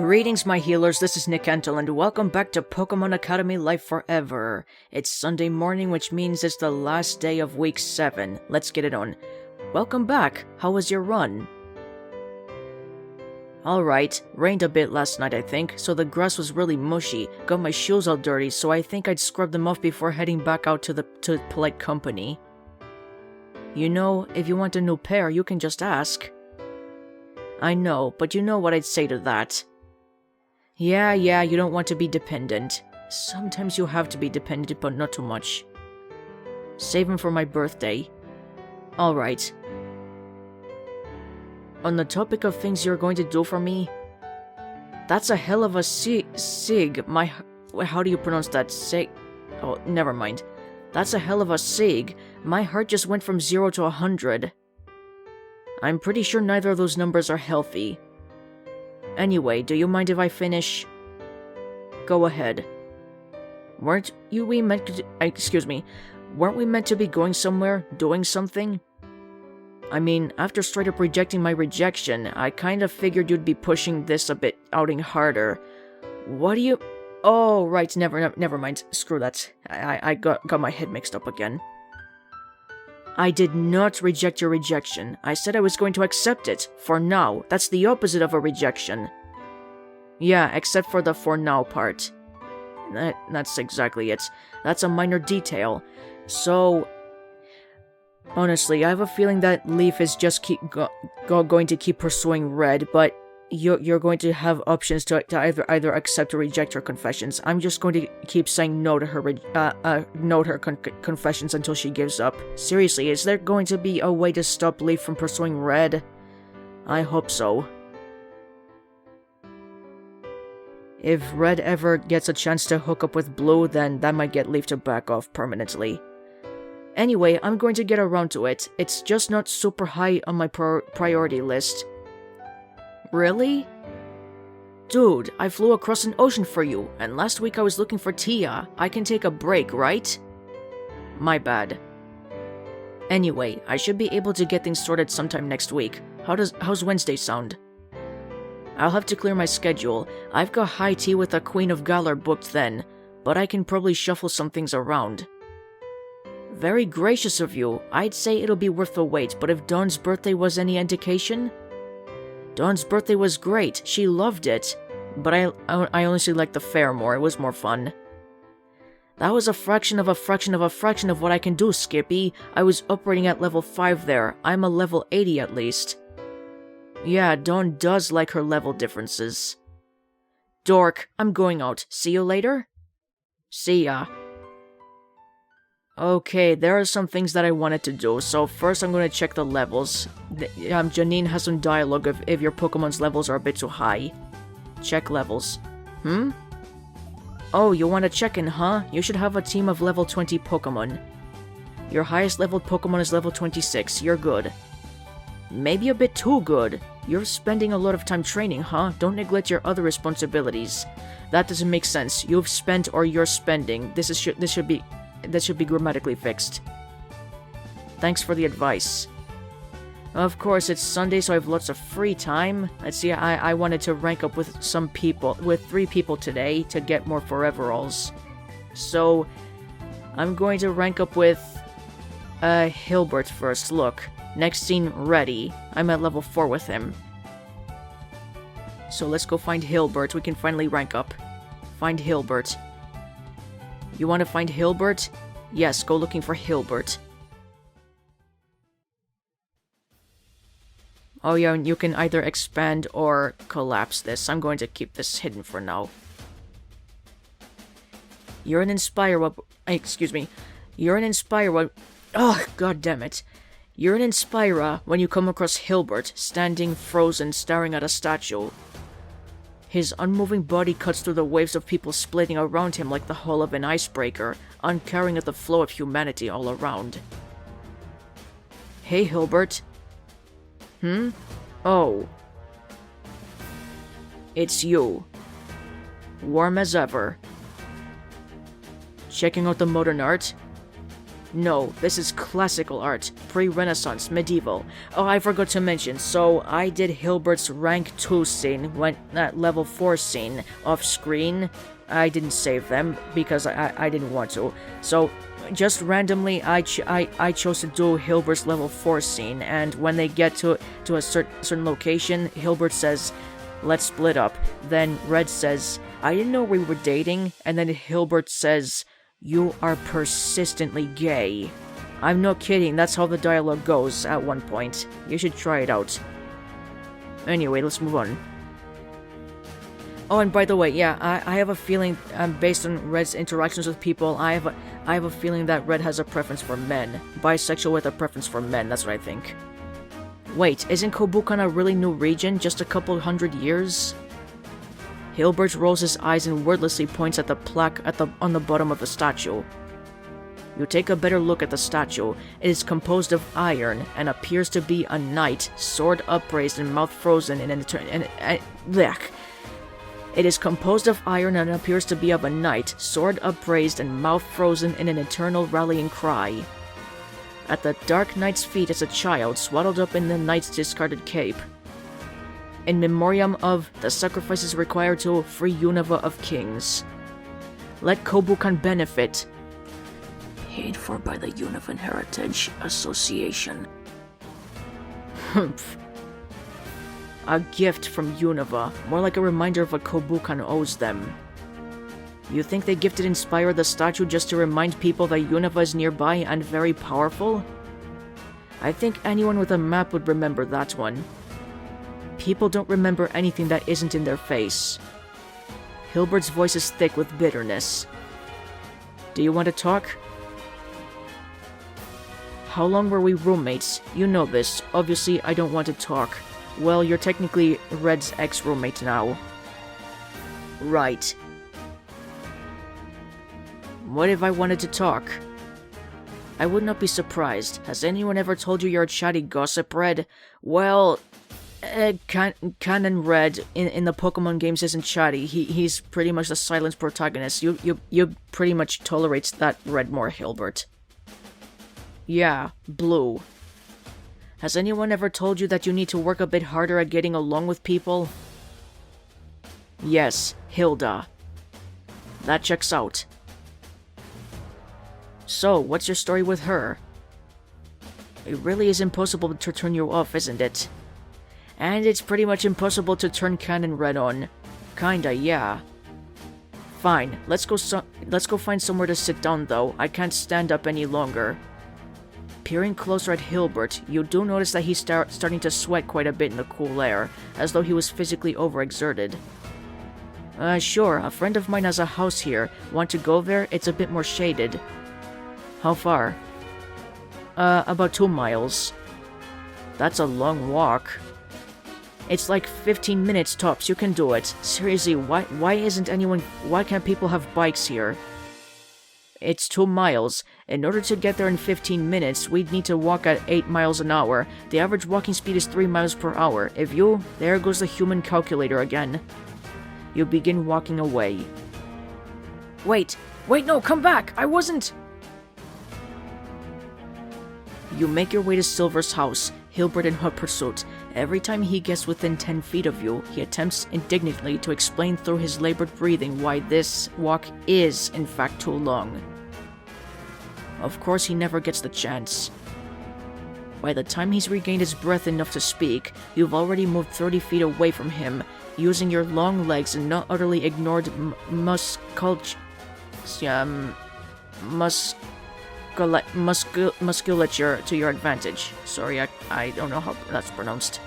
Greetings, my healers, this is Nick Entel, and welcome back to Pokemon Academy Life Forever. It's Sunday morning, which means it's the last day of week 7. Let's get it on. Welcome back. How was your run? Alright, rained a bit last night I think, so the grass was really mushy. Got my shoes all dirty, so I think I'd scrub them off before heading back out to polite company. You know, if you want a new pair, you can just ask. I know, but you know what I'd say to that. Yeah, you don't want to be dependent. Sometimes you have to be dependent, but not too much. Save them for my birthday. Alright. On the topic of things you're going to do for me, that's a hell of a sig. How do you pronounce that? Sig? Oh, never mind. That's a hell of a sig. My heart just went from 0 to 100. I'm pretty sure neither of those numbers are healthy. Anyway, do you mind if I finish? Go ahead. Weren't we meant to be going somewhere, doing something? I mean, after straight up rejecting my rejection, I kind of figured you'd be pushing this a bit, outing harder. What do you... Oh, right, never mind. Screw that. I got my head mixed up again. I did not reject your rejection. I said I was going to accept it. For now. That's the opposite of a rejection. Yeah, except for the for now part. That's exactly it. That's a minor detail. So... Honestly, I have a feeling that Leaf is just going to keep pursuing Red, but you're going to have options to either accept or reject her confessions. I'm just going to keep saying no to her confessions until she gives up. Seriously, is there going to be a way to stop Leaf from pursuing Red? I hope so. If Red ever gets a chance to hook up with Blue, then that might get Leaf to back off permanently. Anyway, I'm going to get around to it. It's just not super high on my priority list. Really? Dude, I flew across an ocean for you, and last week I was looking for Tia. I can take a break, right? My bad. Anyway, I should be able to get things sorted sometime next week. How's Wednesday sound? I'll have to clear my schedule. I've got high tea with the Queen of Galar booked then, but I can probably shuffle some things around. Very gracious of you. I'd say it'll be worth the wait, but if Dawn's birthday was any indication? Dawn's birthday was great. She loved it. But I honestly liked the fair more. It was more fun. That was a fraction of what I can do, Skippy. I was operating at level 5 there. I'm a level 80 at least. Yeah, Dawn does like her level differences. Dork, I'm going out. See you later? See ya. Okay, there are some things that I wanted to do, so first I'm going to check the levels. Janine has some dialogue if your Pokemon's levels are a bit too high. Check levels. Oh, you want to check in, huh? You should have a team of level 20 Pokemon. Your highest leveled Pokemon is level 26, you're good. Maybe a bit too good. You're spending a lot of time training, huh? Don't neglect your other responsibilities. That doesn't make sense. You've spent or you're spending. This should be grammatically fixed. Thanks for the advice. Of course, it's Sunday, so I have lots of free time. Let's see, I wanted to rank up with 3 people today to get more Foreveralls. So, I'm going to rank up with, Hilbert first. Look, next scene, ready. I'm at level 4 with him. So let's go find Hilbert. We can finally rank up. Find Hilbert. You want to find Hilbert? Yes, go looking for Hilbert. Oh yeah, and you can either expand or collapse this. I'm going to keep this hidden for now. You're an Inspira... You're an Inspira... Oh, god damn it. You're an Inspira when you come across Hilbert, standing frozen, staring at a statue. His unmoving body cuts through the waves of people splitting around him like the hull of an icebreaker, uncaring at the flow of humanity all around. Hey, Hilbert. Oh. It's you. Warm as ever. Checking out the modern art? No, this is classical art, pre-Renaissance, medieval. Oh, I forgot to mention, so I did Hilbert's rank 2 scene, level 4 scene, off-screen. I didn't save them, because I didn't want to. So, just randomly, I chose to do Hilbert's level 4 scene, and when they get to a certain location, Hilbert says, "Let's split up." Then Red says, "I didn't know we were dating," and then Hilbert says, "You are persistently gay." I'm not kidding, that's how the dialogue goes at one point. You should try it out. Anyway, let's move on. Oh, and by the way, yeah, I have a feeling, based on Red's interactions with people, I have a feeling that Red has a preference for men. Bisexual with a preference for men, that's what I think. Wait, isn't Kobukan a really new region, just a couple hundred years? Hilbert rolls his eyes and wordlessly points at the plaque on the bottom of the statue. You take a better look at the statue. It is composed of iron and appears to be a knight, sword upraised and mouth frozen in an It is composed of iron and appears to be of a knight, sword upraised and mouth frozen in an eternal rallying cry. At the Dark Knight's feet is a child swaddled up in the knight's discarded cape. In memoriam of the sacrifices required to free Unova of kings. Let Kobukan benefit. Paid for by the Unova Heritage Association. Humph. A gift from Unova, more like a reminder of what Kobukan owes them. You think the gifted inspire the statue just to remind people that Unova is nearby and very powerful? I think anyone with a map would remember that one. People don't remember anything that isn't in their face. Hilbert's voice is thick with bitterness. Do you want to talk? How long were we roommates? You know this. Obviously, I don't want to talk. Well, you're technically Red's ex-roommate now. Right. What if I wanted to talk? I would not be surprised. Has anyone ever told you you're a chatty gossip, Red? Well, Canon Red in the Pokemon games isn't chatty. He's pretty much the silent protagonist. You pretty much tolerates that Red more, Hilbert. Yeah, Blue. Has anyone ever told you that you need to work a bit harder at getting along with people? Yes, Hilda. That checks out. So, what's your story with her? It really is impossible to turn you off, isn't it? And it's pretty much impossible to turn Canon Red on. Kinda, yeah. Fine, let's go find somewhere to sit down though. I can't stand up any longer. Peering closer at Hilbert, you do notice that he's starting to sweat quite a bit in the cool air, as though he was physically overexerted. Sure, a friend of mine has a house here. Want to go there? It's a bit more shaded. How far? About 2 miles. That's a long walk. It's like 15 minutes tops, you can do it. Seriously, why can't people have bikes here? It's 2 miles. In order to get there in 15 minutes, we'd need to walk at 8 miles an hour. The average walking speed is 3 miles per hour. There goes the human calculator again. You begin walking away. Wait, no, come back! I wasn't... You make your way to Silver's house, Hilbert in hot pursuit. Every time he gets within 10 feet of you, he attempts indignantly to explain through his labored breathing why this walk is, in fact, too long. Of course, he never gets the chance. By the time he's regained his breath enough to speak, you've already moved 30 feet away from him, using your long legs and not utterly ignored musculature to your advantage. Sorry, I don't know how that's pronounced.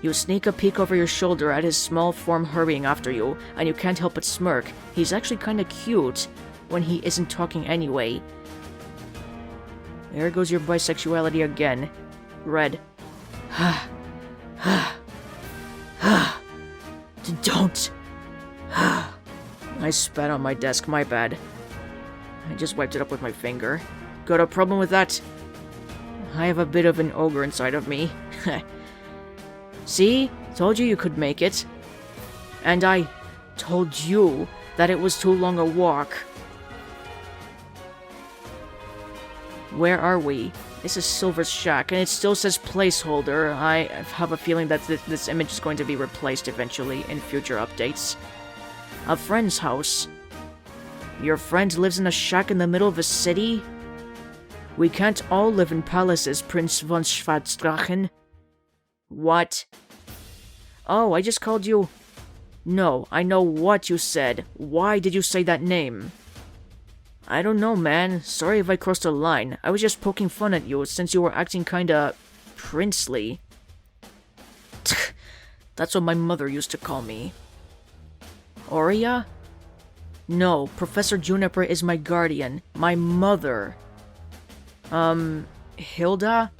You sneak a peek over your shoulder at his small form hurrying after you, and you can't help but smirk. He's actually kinda cute when he isn't talking anyway. There goes your bisexuality again. Red. Don't. I spat on my desk, my bad. I just wiped it up with my finger. Got a problem with that? I have a bit of an ogre inside of me. See? Told you could make it. And I told you that it was too long a walk. Where are we? This is Silver's shack, and it still says placeholder. I have a feeling that this image is going to be replaced eventually in future updates. A friend's house. Your friend lives in a shack in the middle of a city? We can't all live in palaces, Prince von Schwarzdrachen. What? Oh, I just called you... No, I know what you said. Why did you say that name? I don't know, man. Sorry if I crossed a line. I was just poking fun at you since you were acting kinda... princely. That's what my mother used to call me. Aurea? No, Professor Juniper is my guardian. My mother. Hilda?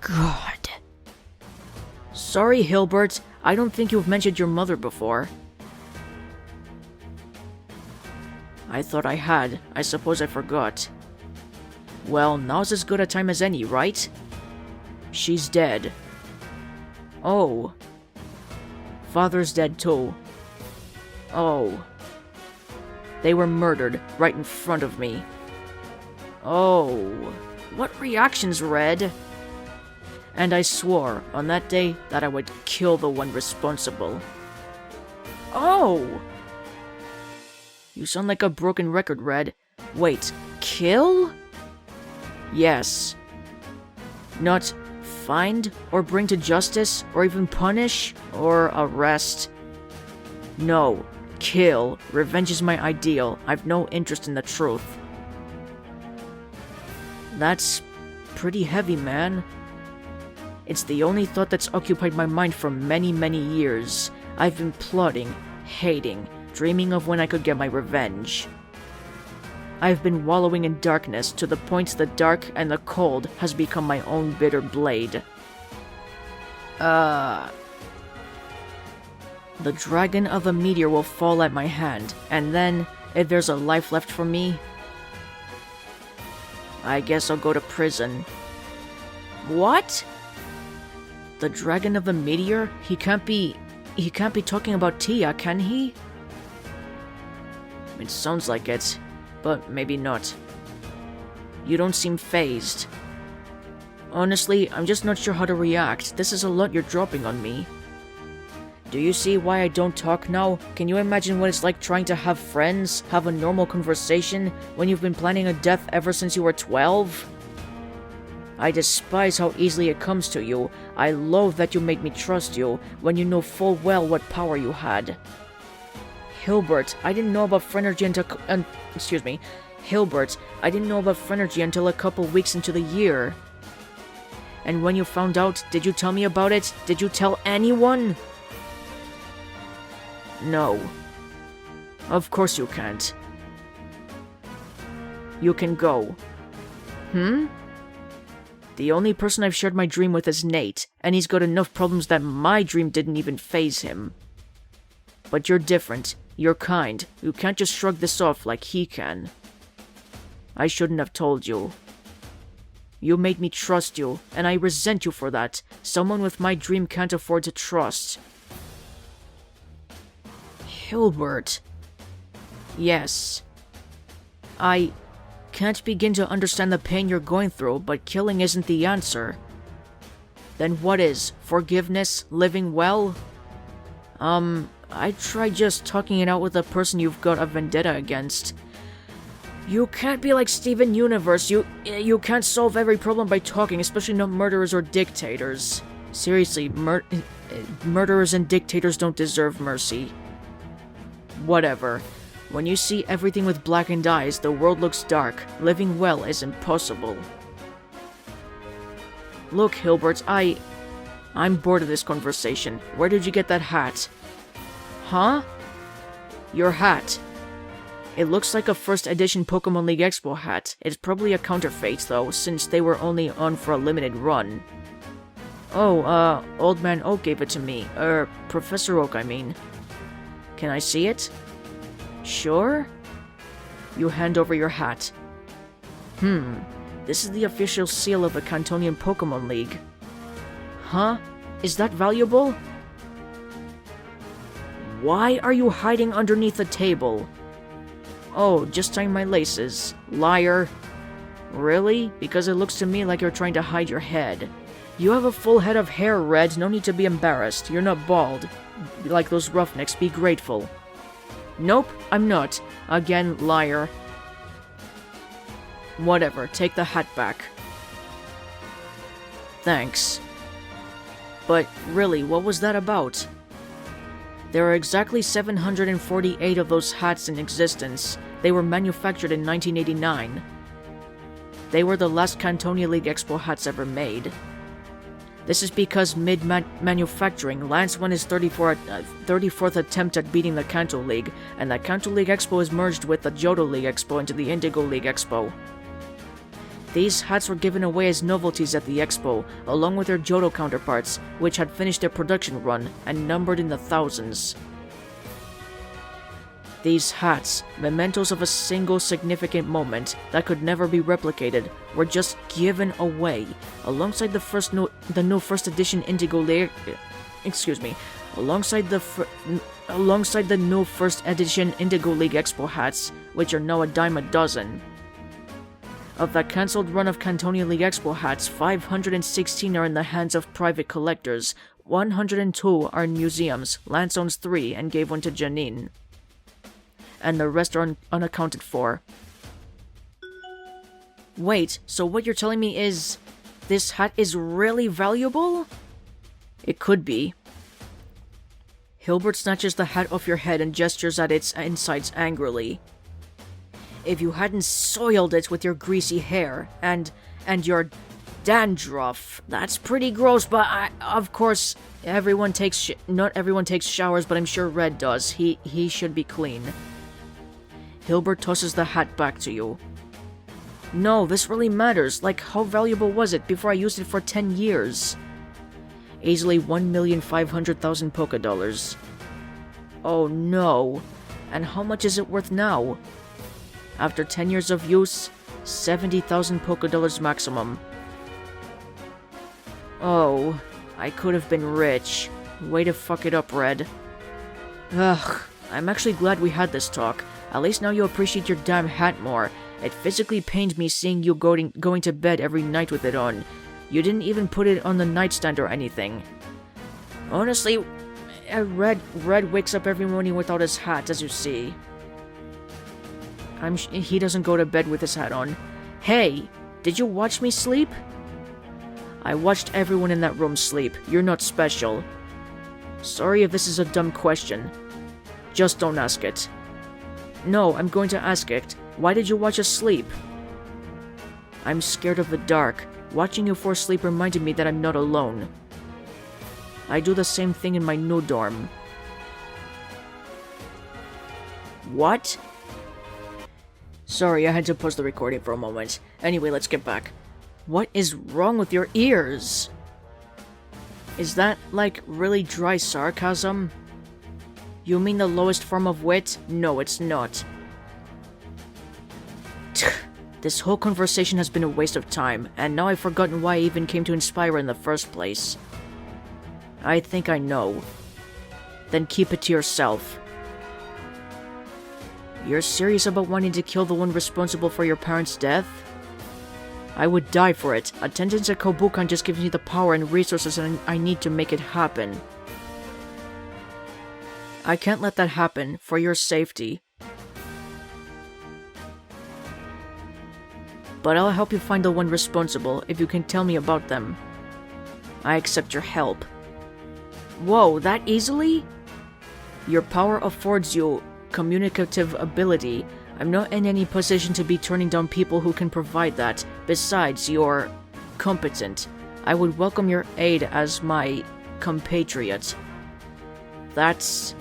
God. Sorry, Hilbert. I don't think you've mentioned your mother before. I thought I had. I suppose I forgot. Well, now's as good a time as any, right? She's dead. Oh. Father's dead too. Oh. They were murdered right in front of me. Oh. What reactions, Red? And I swore on that day that I would kill the one responsible. Oh! You sound like a broken record, Red. Wait, kill? Yes. Not find or bring to justice or even punish or arrest. No, kill. Revenge is my ideal. I've no interest in the truth. That's pretty heavy, man. It's the only thought that's occupied my mind for many, many years. I've been plotting, hating, dreaming of when I could get my revenge. I've been wallowing in darkness to the point the dark and the cold has become my own bitter blade. The dragon of a meteor will fall at my hand, and then, if there's a life left for me, I guess I'll go to prison. What? The dragon of the meteor? He can't be talking about Tia, can he? It sounds like it, but maybe not. You don't seem fazed. Honestly, I'm just not sure how to react. This is a lot you're dropping on me. Do you see why I don't talk now? Can you imagine what it's like trying to have friends, have a normal conversation, when you've been planning a death ever since you were 12? I despise how easily it comes to you. I loathe that you made me trust you, when you know full well what power you had. Hilbert, I didn't know about Phrenergy Hilbert, I didn't know about Phrenergy until a couple weeks into the year. And when you found out, did you tell me about it? Did you tell anyone? No. Of course you can't. You can go. The only person I've shared my dream with is Nate, and he's got enough problems that my dream didn't even faze him. But you're different. You're kind. You can't just shrug this off like he can. I shouldn't have told you. You made me trust you, and I resent you for that. Someone with my dream can't afford to trust. Hilbert. Yes. I can't begin to understand the pain you're going through, but killing isn't the answer. Then what is? Forgiveness? Living well? I tried just talking it out with the person you've got a vendetta against. You can't be like Steven Universe. You can't solve every problem by talking, especially not murderers or dictators. Seriously, murderers and dictators don't deserve mercy. Whatever. When you see everything with blackened eyes, the world looks dark. Living well is impossible. Look, Hilbert, I'm bored of this conversation. Where did you get that hat? Huh? Your hat. It looks like a first edition Pokemon League Expo hat. It's probably a counterfeit though, since they were only on for a limited run. Oh, Old Man Oak gave it to me. Professor Oak, I mean. Can I see it? Sure? You hand over your hat. This is the official seal of the Cantonian Pokemon League. Huh? Is that valuable? Why are you hiding underneath the table? Oh, just tying my laces. Liar. Really? Because it looks to me like you're trying to hide your head. You have a full head of hair, Red. No need to be embarrassed. You're not bald. Like those roughnecks, be grateful. Nope, I'm not. Again, liar. Whatever, take the hat back. Thanks. But really, what was that about? There are exactly 748 of those hats in existence. They were manufactured in 1989. They were the last Cantonia League Expo hats ever made. This is because mid-manufacturing, Lance won his 34th attempt at beating the Kanto League, and the Kanto League Expo is merged with the Johto League Expo into the Indigo League Expo. These hats were given away as novelties at the Expo, along with their Johto counterparts, which had finished their production run and numbered in the thousands. These hats, mementos of a single significant moment that could never be replicated, were just given away, alongside the new first edition Indigo League. Alongside the new first edition Indigo League Expo hats, which are now a dime a dozen. Of the cancelled run of Cantonia League Expo hats, 516 are in the hands of private collectors, 102 are in museums, Lance owns 3 and gave one to Janine. And the rest are unaccounted for. Wait, so what you're telling me is... this hat is really valuable? It could be. Hilbert snatches the hat off your head and gestures at its insides angrily. If you hadn't soiled it with your greasy hair, and your dandruff, that's pretty gross, but of course, not everyone takes showers, but I'm sure Red does. He should be clean. Hilbert tosses the hat back to you. No, this really matters. Like, how valuable was it before I used it for 10 years? Easily 1,500,000 polka dollars. Oh no. And how much is it worth now? After 10 years of use, 70,000 polka dollars maximum. Oh, I could have been rich. Way to fuck it up, Red. Ugh, I'm actually glad we had this talk. At least now you appreciate your damn hat more. It physically pained me seeing you going to bed every night with it on. You didn't even put it on the nightstand or anything. Honestly, Red wakes up every morning without his hat, as you see. He doesn't go to bed with his hat on. Hey, did you watch me sleep? I watched everyone in that room sleep. You're not special. Sorry if this is a dumb question. Just don't ask it. No, I'm going to ask it. Why did you watch us sleep? I'm scared of the dark. Watching you force sleep reminded me that I'm not alone. I do the same thing in my new dorm. What? Sorry, I had to pause the recording for a moment. Anyway, let's get back. What is wrong with your ears? Is that, like, really dry sarcasm? You mean the lowest form of wit? No, it's not. This whole conversation has been a waste of time, and now I've forgotten why I even came to Inspire in the first place. I think I know. Then keep it to yourself. You're serious about wanting to kill the one responsible for your parents' death? I would die for it. Attendance at Kobukan just gives me the power and resources I need to make it happen. I can't let that happen, for your safety. But I'll help you find the one responsible if you can tell me about them. I accept your help. Whoa, that easily? Your power affords you communicative ability. I'm not in any position to be turning down people who can provide that. Besides, you're competent. I would welcome your aid as my compatriot. That's...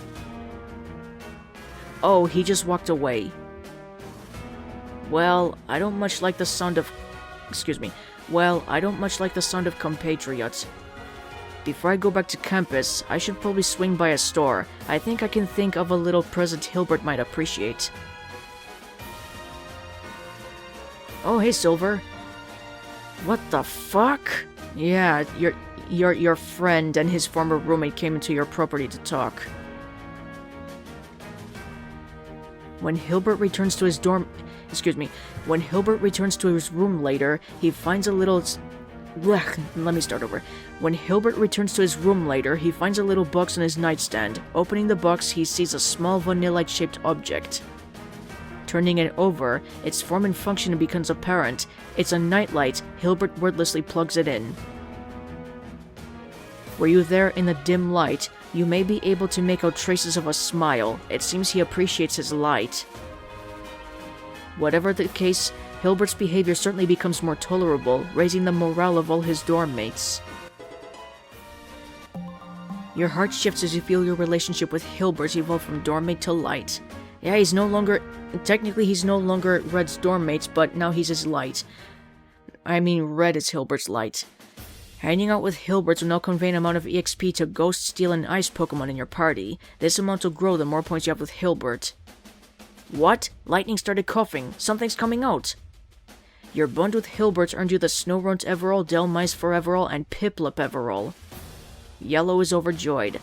Oh, he just walked away. Well, I don't much like the sound of... I don't much like the sound of compatriot. Before I go back to campus, I should probably swing by a store. I think I can think of a little present Hilbert might appreciate. Oh, hey, Silver. What the fuck? Yeah, your friend and his former roommate came into your property to talk. When Hilbert returns to his When Hilbert returns to his room later, he finds a little... Let me start over. When Hilbert returns to his room later, he finds a little box on his nightstand. Opening the box, he sees a small vanillite-shaped object. Turning it over, its form and function becomes apparent. It's a nightlight. Hilbert wordlessly plugs it in. Were you there in the dim light? You may be able to make out traces of a smile. It seems he appreciates his light. Whatever the case, Hilbert's behavior certainly becomes more tolerable, raising the morale of all his dorm mates. Your heart shifts as you feel your relationship with Hilbert evolve from dorm mate to light. Yeah, he's no longer Red's dorm mates, but now he's his light. I mean, Red is Hilbert's light. Hanging out with Hilbert will now convey an amount of EXP to Ghost, Steel, and Ice Pokemon in your party. This amount will grow the more points you have with Hilbert. What? Lightning started coughing. Something's coming out. Your bond with Hilbert earned you the Snowrunt Everall, Delmice Foreverall, and Piplup Everall. Yellow is overjoyed.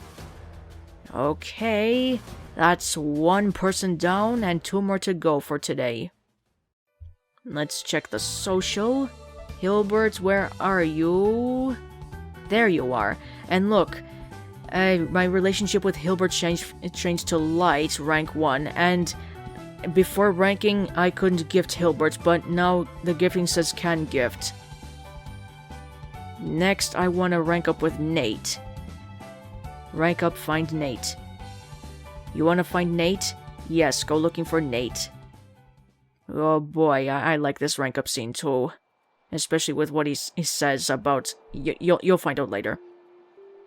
Okay, that's one person down and 2 more to go for today. Let's check the social. Hilbert, where are you? There you are. And look, my relationship with Hilbert changed to light, rank 1, and before ranking, I couldn't gift Hilbert, but now the gifting says can gift. Next, I want to rank up with Nate. Rank up, find Nate. You want to find Nate? Yes, go looking for Nate. Oh boy, I like this rank up scene too. Especially with what he says about... You'll find out later.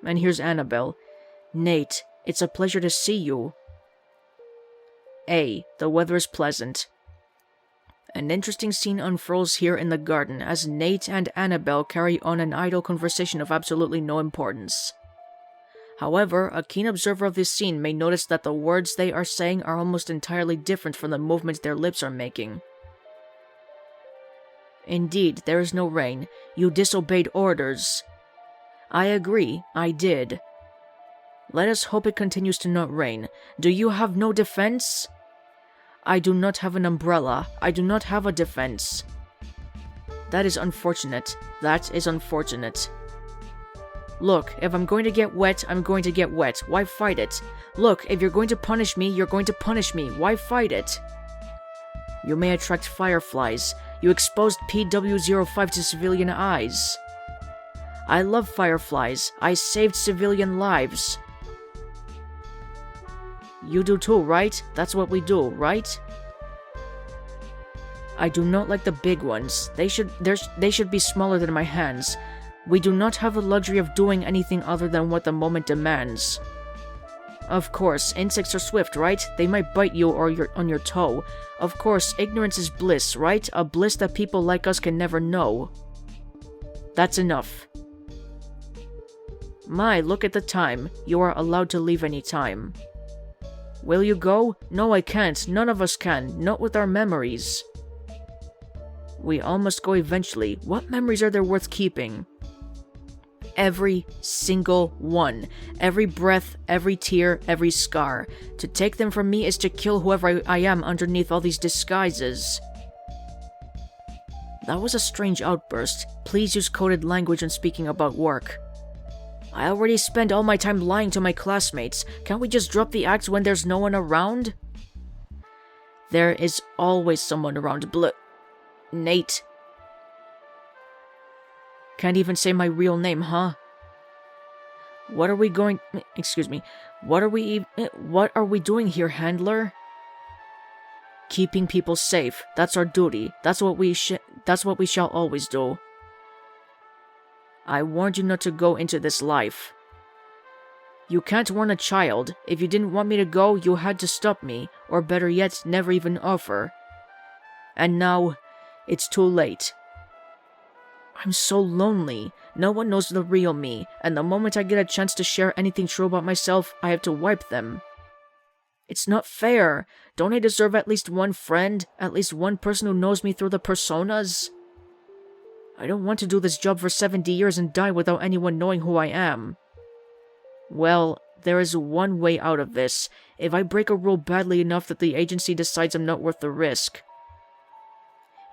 And here's Anabel. Nate, it's a pleasure to see you. A. The weather is pleasant. An interesting scene unfurls here in the garden as Nate and Anabel carry on an idle conversation of absolutely no importance. However, a keen observer of this scene may notice that the words they are saying are almost entirely different from the movements their lips are making. Indeed, there is no rain. You disobeyed orders. I agree, I did. Let us hope it continues to not rain. Do you have no defense? I do not have an umbrella. I do not have a defense. That is unfortunate. That is unfortunate. Look, if I'm going to get wet, I'm going to get wet. Why fight it? Look, if you're going to punish me, you're going to punish me. Why fight it? You may attract fireflies. You exposed PW05 to civilian eyes. I love fireflies. I saved civilian lives. You do too, right? That's what we do, right? I do not like the big ones. They should be smaller than my hands. We do not have the luxury of doing anything other than what the moment demands. Of course, insects are swift, right? They might bite you or on your toe. Of course, ignorance is bliss, right? A bliss that people like us can never know. That's enough. My, look at the time. You are allowed to leave any time. Will you go? No, I can't. None of us can. Not with our memories. We all must go eventually. What memories are there worth keeping? Every single one. Every breath, every tear, every scar. To take them from me is to kill whoever I am underneath all these disguises. That was a strange outburst. Please use coded language when speaking about work. I already spent all my time lying to my classmates. Can't we just drop the act when there's no one around? There is always someone around. Nate. Can't even say my real name, huh? What are we doing here, handler? Keeping people safe. That's our duty. That's what we shall always do. I warned you not to go into this life. You can't warn a child. If you didn't want me to go, you had to stop me, or better yet, never even offer. And now, it's too late. I'm so lonely. No one knows the real me, and the moment I get a chance to share anything true about myself, I have to wipe them. It's not fair. Don't I deserve at least one friend? At least one person who knows me through the personas? I don't want to do this job for 70 years and die without anyone knowing who I am. Well, there is one way out of this. If I break a rule badly enough that the agency decides I'm not worth the risk.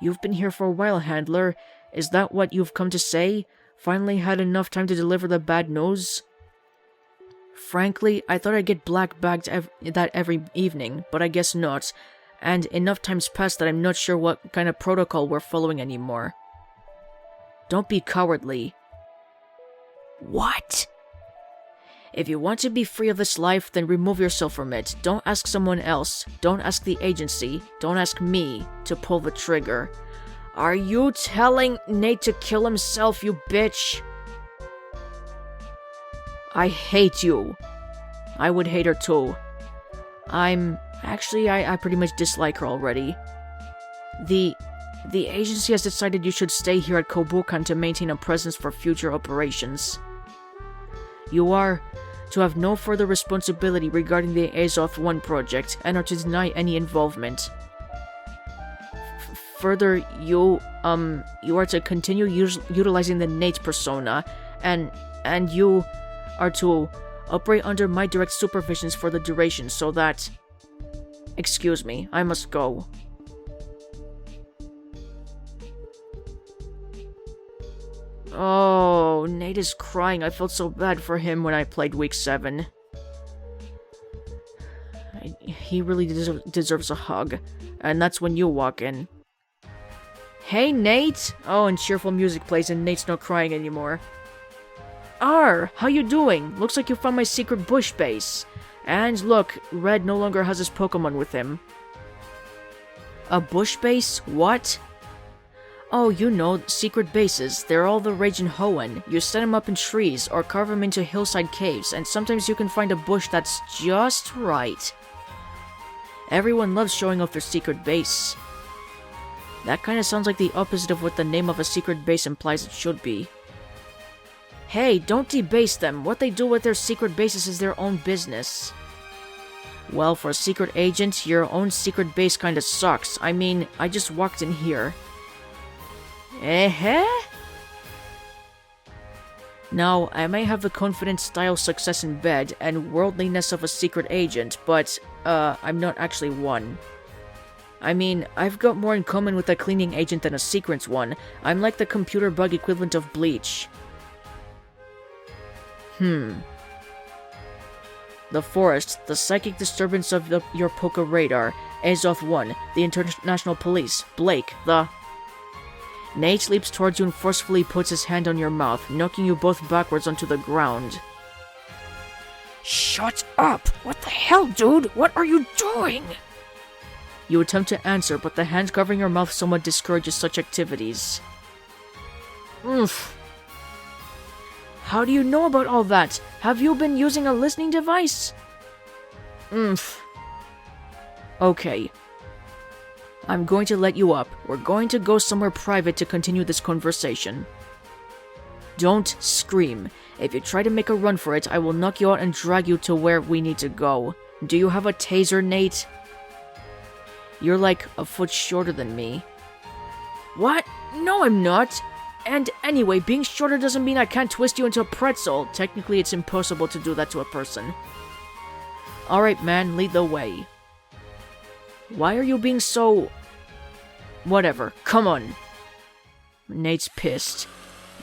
You've been here for a while, Handler. Is that what you've come to say? Finally had enough time to deliver the bad news? Frankly, I thought I'd get black-bagged every evening, but I guess not. And enough time's passed that I'm not sure what kind of protocol we're following anymore. Don't be cowardly. What? If you want to be free of this life, then remove yourself from it. Don't ask someone else. Don't ask the agency. Don't ask me to pull the trigger. Are you telling Nate to kill himself, you bitch? I hate you. I would hate her too. I pretty much dislike her already. The agency has decided you should stay here at Kobukan to maintain a presence for future operations. You are to have no further responsibility regarding the Azoth-1 project and are to deny any involvement. Further, you are to continue utilizing the Nate persona, and you are to operate under my direct supervisions for the duration so that... Excuse me, I must go. Oh, Nate is crying. I felt so bad for him when I played Week 7. He really deserves a hug. And that's when you walk in. Hey, Nate! Oh, and cheerful music plays and Nate's not crying anymore. How you doing? Looks like you found my secret bush base. And look, Red no longer has his Pokemon with him. A bush base? What? Oh, you know, secret bases. They're all the rage in Hoenn. You set them up in trees or carve them into hillside caves, and sometimes you can find a bush that's just right. Everyone loves showing off their secret base. That kinda sounds like the opposite of what the name of a secret base implies it should be. Hey, don't debase them. What they do with their secret bases is their own business. Well, for a secret agent, your own secret base kinda sucks. I mean, I just walked in here. Now, I may have the confidence, style, success in bed, and worldliness of a secret agent, but, I'm not actually one. I mean, I've got more in common with a cleaning agent than a secrets one. I'm like the computer bug equivalent of Bleach. The forest, the psychic disturbance of your Poké radar, Azoth-1, the International Police, Blake, the... Nate leaps towards you and forcefully puts his hand on your mouth, knocking you both backwards onto the ground. Shut up! What the hell, dude? What are you doing? You attempt to answer, but the hand covering your mouth somewhat discourages such activities. Oof. How do you know about all that? Have you been using a listening device? Okay. I'm going to let you up. We're going to go somewhere private to continue this conversation. Don't scream. If you try to make a run for it, I will knock you out and drag you to where we need to go. Do you have a taser, Nate? You're like a foot shorter than me. What? No, I'm not. And anyway, being shorter doesn't mean I can't twist you into a pretzel. Technically, it's impossible to do that to a person. Alright, man, lead the way. Why are you being so... Whatever, come on. Nate's pissed.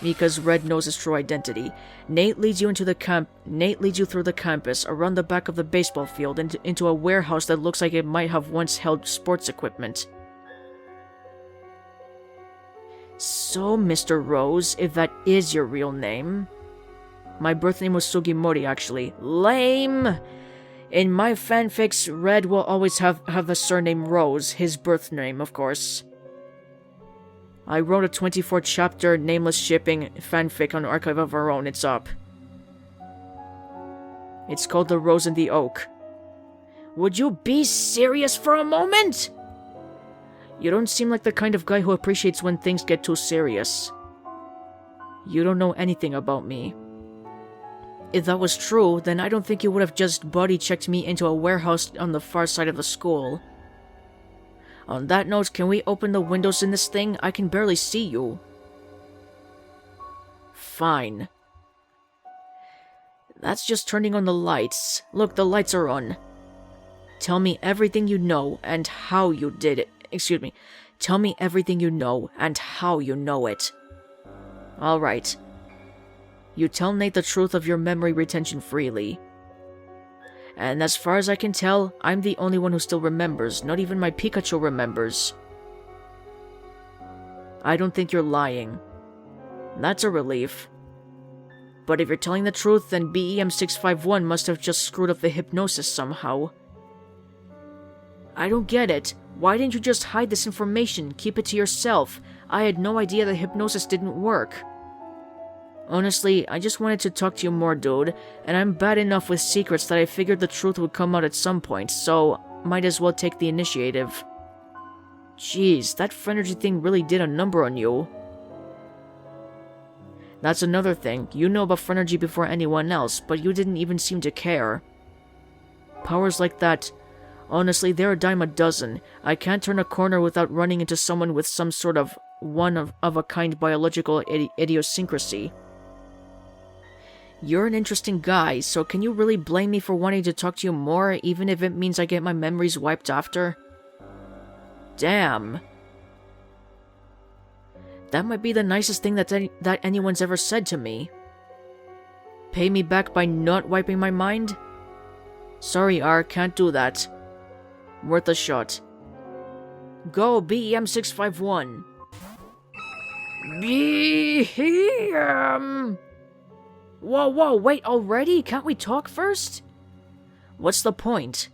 Mika's Red knows his true identity. Nate leads you through the campus, around the back of the baseball field, and into a warehouse that looks like it might have once held sports equipment. So, Mr. Rose, if that is your real name... My birth name was Sugimori, actually. Lame! In my fanfics, Red will always have the surname Rose, his birth name, of course. I wrote a 24-chapter nameless shipping fanfic on Archive of Our Own. It's up. It's called The Rose and the Oak. Would you be serious for a moment? You don't seem like the kind of guy who appreciates when things get too serious. You don't know anything about me. If that was true, then I don't think you would have just body-checked me into a warehouse on the far side of the school. On that note, can we open the windows in this thing? I can barely see you. Fine. That's just turning on the lights. Look, the lights are on. Tell me everything you know and how you did it. Excuse me. Tell me everything you know and how you know it. Alright. You tell Nate the truth of your memory retention freely. And as far as I can tell, I'm the only one who still remembers. Not even my Pikachu remembers. I don't think you're lying. That's a relief. But if you're telling the truth, then BEM-651 must have just screwed up the hypnosis somehow. I don't get it. Why didn't you just hide this information? Keep it to yourself. I had no idea the hypnosis didn't work. Honestly, I just wanted to talk to you more, dude, and I'm bad enough with secrets that I figured the truth would come out at some point, so might as well take the initiative. Jeez, that Phrenergy thing really did a number on you. That's another thing. You know about Phrenergy before anyone else, but you didn't even seem to care. Powers like that, honestly, they're a dime a dozen. I can't turn a corner without running into someone with some sort of one-of-a-kind biological idiosyncrasy. You're an interesting guy, so can you really blame me for wanting to talk to you more, even if it means I get my memories wiped after? Damn. That might be the nicest thing that anyone's ever said to me. Pay me back by not wiping my mind? Sorry, R, can't do that. Worth a shot. Go, BEM-651. BEM! Whoa, wait, already? Can't we talk first? What's the point?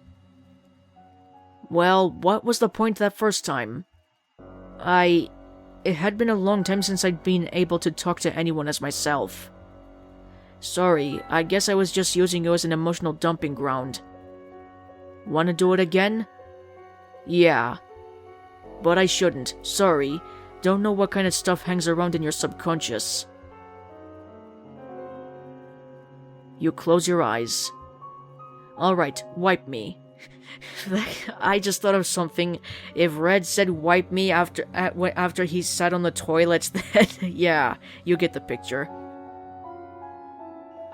Well, what was the point that first time? It had been a long time since I'd been able to talk to anyone as myself. Sorry, I guess I was just using you as an emotional dumping ground. Wanna do it again? Yeah. But I shouldn't, sorry. Don't know what kind of stuff hangs around in your subconscious. You close your eyes. Alright, wipe me. I just thought of something. If Red said wipe me after he sat on the toilet, then yeah, you get the picture.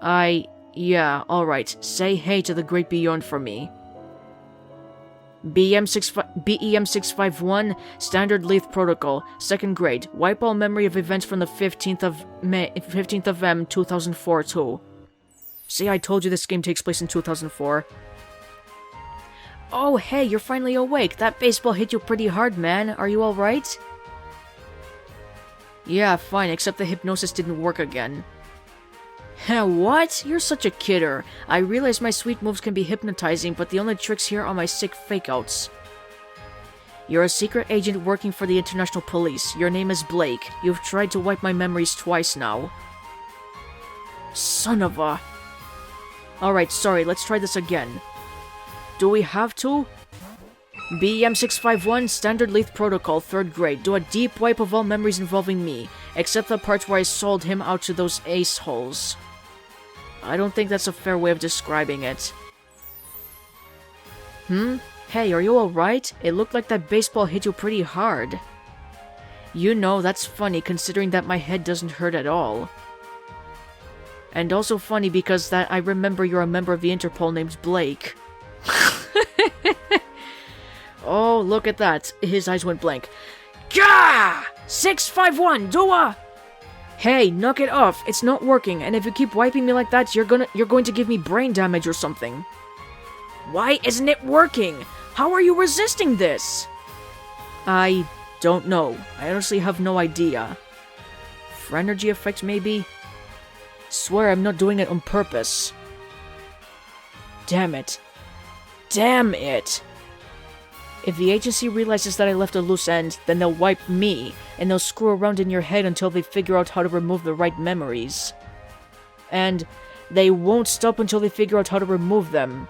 Yeah, alright. Say hey to the great beyond for me. BEM-651, Standard Leaf Protocol, 2nd grade. Wipe all memory of events from the 15th of M, 2004 too. See, I told you this game takes place in 2004. Oh, hey, you're finally awake. That baseball hit you pretty hard, man. Are you alright? Yeah, fine, except the hypnosis didn't work again. What? You're such a kidder. I realize my sweet moves can be hypnotizing, but the only tricks here are my sick fake-outs. You're a secret agent working for the International Police. Your name is Blake. You've tried to wipe my memories twice now. Son of a... Alright, sorry, let's try this again. Do we have to? BEM-651, Standard Leaf Protocol, 3rd grade. Do a deep wipe of all memories involving me, except the parts where I sold him out to those ace-holes. I don't think that's a fair way of describing it. Hey, are you alright? It looked like that baseball hit you pretty hard. You know, that's funny considering that my head doesn't hurt at all. And also funny because I remember you're a member of the Interpol named Blake. Oh, look at that. His eyes went blank. Gah! 651, do a... Hey, knock it off. It's not working, and if you keep wiping me like that, you're going to give me brain damage or something. Why isn't it working? How are you resisting this? I don't know. I honestly have no idea. Phrenergy effect, maybe? Swear I'm not doing it on purpose. Damn it. Damn it! If the agency realizes that I left a loose end, then they'll wipe me, and they'll screw around in your head until they figure out how to remove the right memories. And they won't stop until they figure out how to remove them.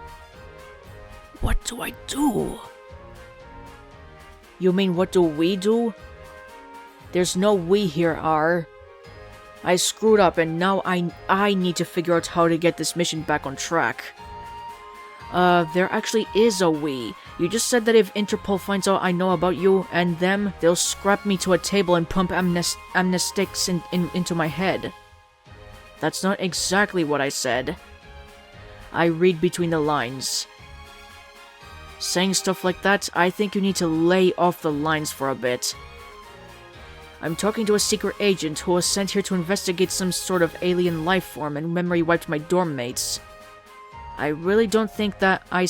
What do I do? You mean what do we do? There's no we here, R. I screwed up and now I need to figure out how to get this mission back on track. There actually is a we. You just said that if Interpol finds out I know about you and them, they'll scrap me to a table and pump amnestics into my head. That's not exactly what I said. I read between the lines. Saying stuff like that, I think you need to lay off the lines for a bit. I'm talking to a secret agent who was sent here to investigate some sort of alien life form and memory wiped my dorm mates. I really don't think that I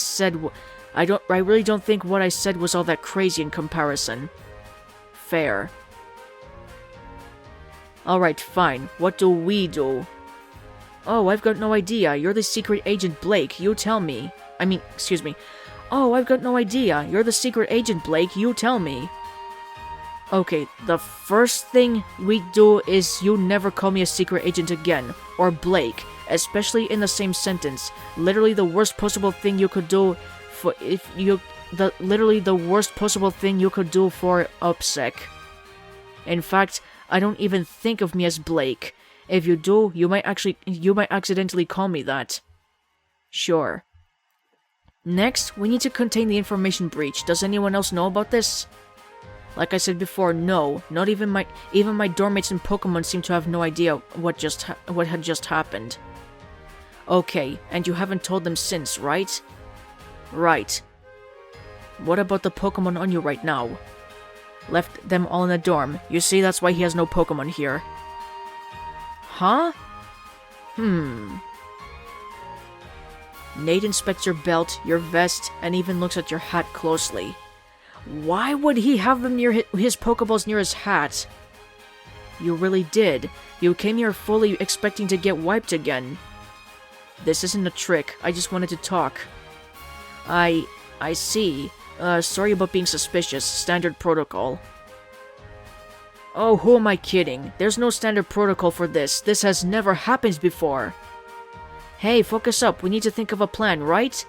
really don't think what I said was all that crazy in comparison. Fair. Alright, fine. What do we do? Oh, I've got no idea. You're the secret agent Blake. You tell me. Excuse me. Oh, I've got no idea. You're the secret agent Blake. You tell me. Okay, the first thing we do is you never call me a secret agent again. Or Blake. Especially in the same sentence. Literally the worst possible thing you could do for literally the worst possible thing you could do for OPSEC. In fact, I don't even think of me as Blake. If you do, you might accidentally call me that. Sure. Next, we need to contain the information breach. Does anyone else know about this? Like I said before, no. Not even my dorm mates and Pokemon seem to have no idea what had just happened. Okay, and you haven't told them since, right? Right. What about the Pokemon on you right now? Left them all in the dorm. You see, that's why he has no Pokemon here. Huh? Nate inspects your belt, your vest, and even looks at your hat closely. Why would he have them near his Pokeballs near his hat? You really did. You came here fully expecting to get wiped again. This isn't a trick. I just wanted to talk. I see. Sorry about being suspicious. Standard protocol. Oh, who am I kidding? There's no standard protocol for this. This has never happened before. Hey, focus up. We need to think of a plan, right?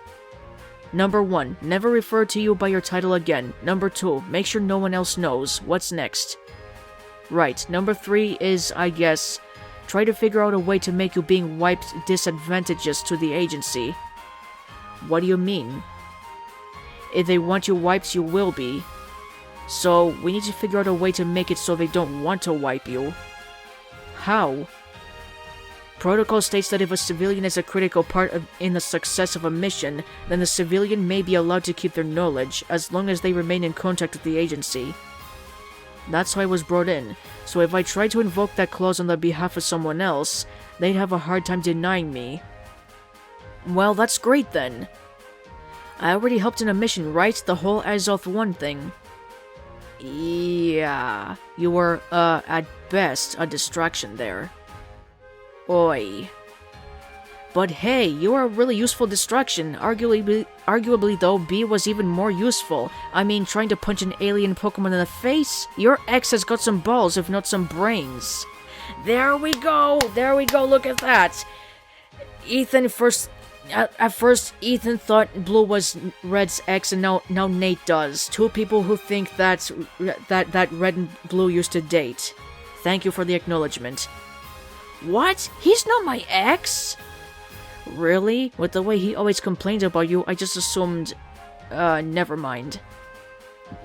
Number 1, never refer to you by your title again. Number 2, make sure no one else knows. What's next? Right. Number 3 is, I guess, try to figure out a way to make you being wiped disadvantageous to the agency. What do you mean? If they want you wiped, you will be. So, we need to figure out a way to make it so they don't want to wipe you. How? Protocol states that if a civilian is a critical part in the success of a mission, then the civilian may be allowed to keep their knowledge, as long as they remain in contact with the agency. That's why I was brought in, so if I tried to invoke that clause on the behalf of someone else, they'd have a hard time denying me. Well, that's great then. I already helped in a mission, right? The whole Azoth 1 thing. Yeah, you were, at best, a distraction there. Oi. But hey, you are a really useful distraction. Arguably though, B was even more useful. I mean, trying to punch an alien Pokemon in the face? Your ex has got some balls, if not some brains. There we go, look at that. At first, Ethan thought Blue was Red's ex, and now Nate does. Two people who think that Red and Blue used to date. Thank you for the acknowledgement. What? He's not my ex? Really? With the way he always complained about you, I just assumed... never mind.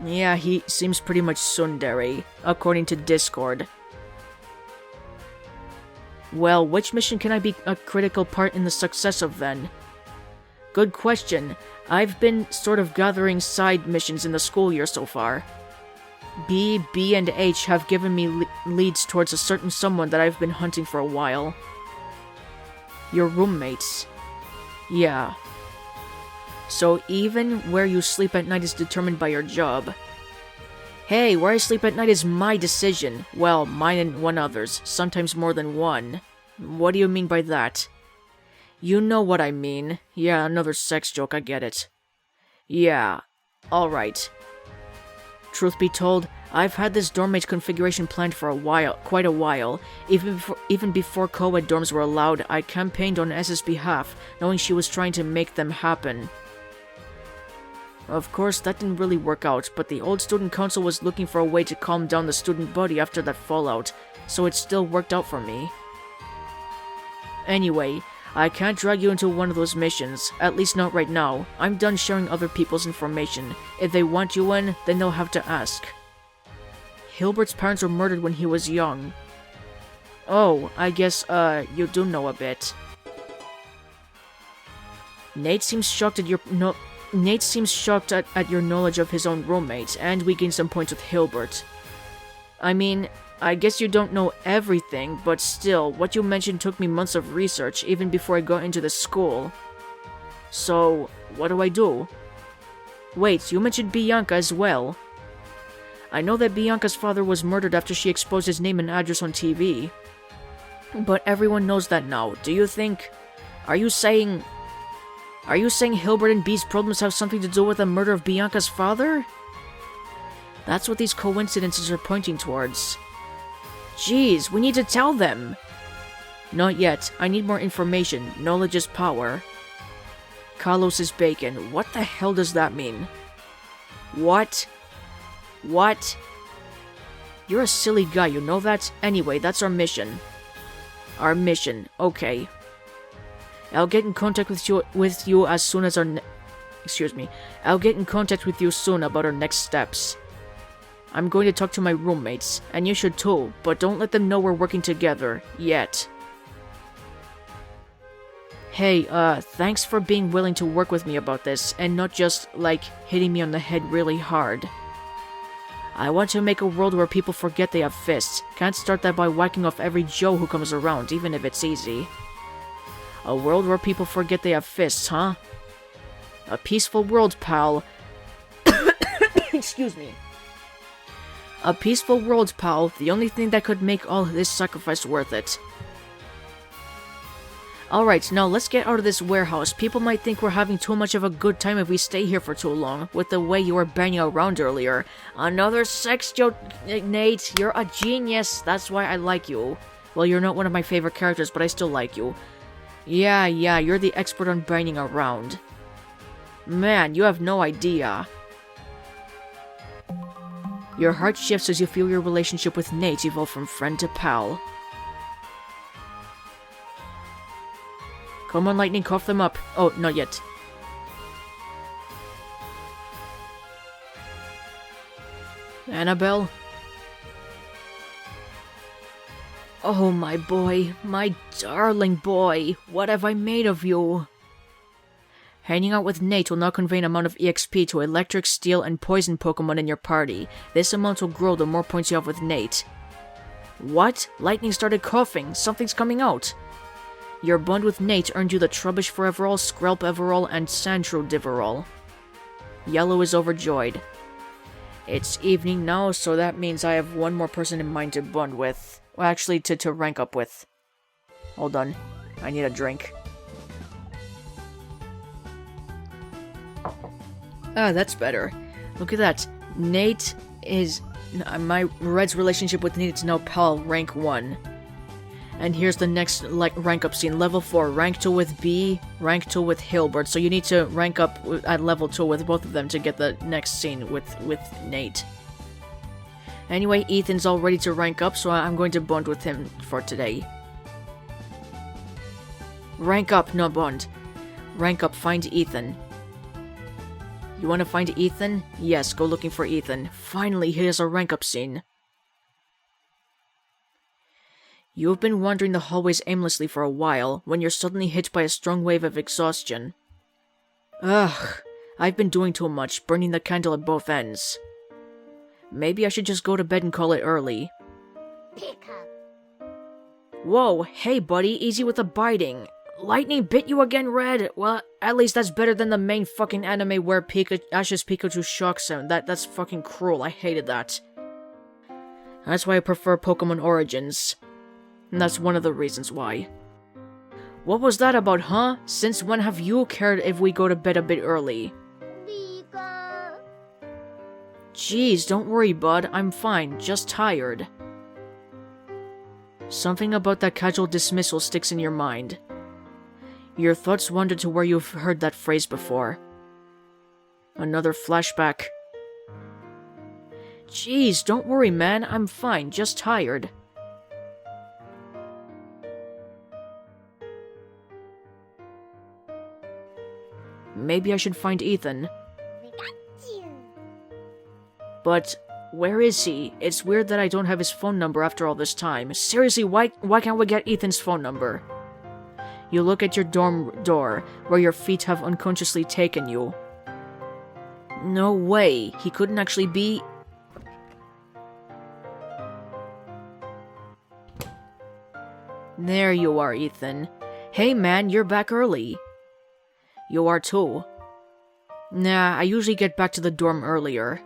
Yeah, he seems pretty much tsundere, according to Discord. Well, which mission can I be a critical part in the success of then? Good question. I've been sort of gathering side missions in the school year so far. B, and H have given me leads towards a certain someone that I've been hunting for a while. Your roommates. Yeah. So even where you sleep at night is determined by your job. Hey, where I sleep at night is my decision. Well, mine and one other's, sometimes more than one. What do you mean by that? You know what I mean. Yeah, another sex joke, I get it. Yeah, alright. Truth be told, I've had this dorm mate configuration planned for quite a while. Even before co-ed dorms were allowed, I campaigned on S's behalf, knowing she was trying to make them happen. Of course, that didn't really work out, but the old student council was looking for a way to calm down the student body after that fallout, so it still worked out for me. Anyway, I can't drag you into one of those missions, at least not right now. I'm done sharing other people's information. If they want you in, then they'll have to ask. Hilbert's parents were murdered when he was young. Oh, I guess, you do know a bit. Nate seems shocked at your knowledge of his own roommate, and we gained some points with Hilbert. I mean, I guess you don't know everything, but still, what you mentioned took me months of research, even before I got into the school. So, what do I do? Wait, you mentioned Bianca as well. I know that Bianca's father was murdered after she exposed his name and address on TV. But everyone knows that now. Do you think... Are you saying Hilbert and B's problems have something to do with the murder of Bianca's father? That's what these coincidences are pointing towards. Jeez, we need to tell them! Not yet. I need more information. Knowledge is power. Carlos is bacon. What the hell does that mean? What? What? You're a silly guy, you know that? Anyway, that's our mission. Our mission. Okay. I'll get in contact with you as soon as I'll get in contact with you soon about our next steps. I'm going to talk to my roommates, and you should too, but don't let them know we're working together, yet. Hey, thanks for being willing to work with me about this, and not just, like, hitting me on the head really hard. I want to make a world where people forget they have fists. Can't start that by whacking off every Joe who comes around, even if it's easy. A world where people forget they have fists, huh? A peaceful world, pal. Excuse me. A peaceful world, pal. The only thing that could make all this sacrifice worth it. Alright, now let's get out of this warehouse. People might think we're having too much of a good time if we stay here for too long, with the way you were banging around earlier. Another sex joke, Nate. You're a genius. That's why I like you. Well, you're not one of my favorite characters, but I still like you. Yeah, you're the expert on banging around. Man, you have no idea. Your heart shifts as you feel your relationship with Nate evolve from friend to pal. Come on, Lightning, cough them up. Oh, not yet. Anabel? Oh, my boy. My darling boy. What have I made of you? Hanging out with Nate will now convey an amount of EXP to electric, steel, and poison Pokemon in your party. This amount will grow the more points you have with Nate. What? Lightning started coughing. Something's coming out. Your bond with Nate earned you the Trubbish Foreverall, Skrelp Everall, and Sandshrew Diverall. Yellow is overjoyed. It's evening now, so that means I have one more person in mind to bond with. Well, actually, to rank up with. Hold on. I need a drink. Ah, that's better. Look at that. Nate is... My Red's relationship with Nate is now pal rank 1. And here's the next rank up scene. Level 4, rank 2 with B, rank 2 with Hilbert. So you need to rank up at level 2 with both of them to get the next scene with Nate. Anyway, Ethan's all ready to rank up, so I'm going to bond with him for today. Rank up, no bond. Rank up, find Ethan. You want to find Ethan? Yes, go looking for Ethan. Finally, here's a rank up scene. You've been wandering the hallways aimlessly for a while, when you're suddenly hit by a strong wave of exhaustion. Ugh, I've been doing too much, burning the candle at both ends. Maybe I should just go to bed and call it early. Pick up. Whoa, hey buddy, easy with the biting. Lightning bit you again, Red? Well, at least that's better than the main fucking anime where Ash's Pikachu shock sound. That's fucking cruel, I hated that. That's why I prefer Pokemon Origins. And that's one of the reasons why. What was that about, huh? Since when have you cared if we go to bed a bit early? Jeez, don't worry, bud. I'm fine, just tired. Something about that casual dismissal sticks in your mind. Your thoughts wander to where you've heard that phrase before. Another flashback. Jeez, don't worry, man. I'm fine, just tired. Maybe I should find Ethan. But where is he? It's weird that I don't have his phone number after all this time. Seriously, why can't we get Ethan's phone number? You look at your dorm door, where your feet have unconsciously taken you. No way, he couldn't actually be... There you are, Ethan. Hey man, you're back early. You are too. Nah, I usually get back to the dorm earlier.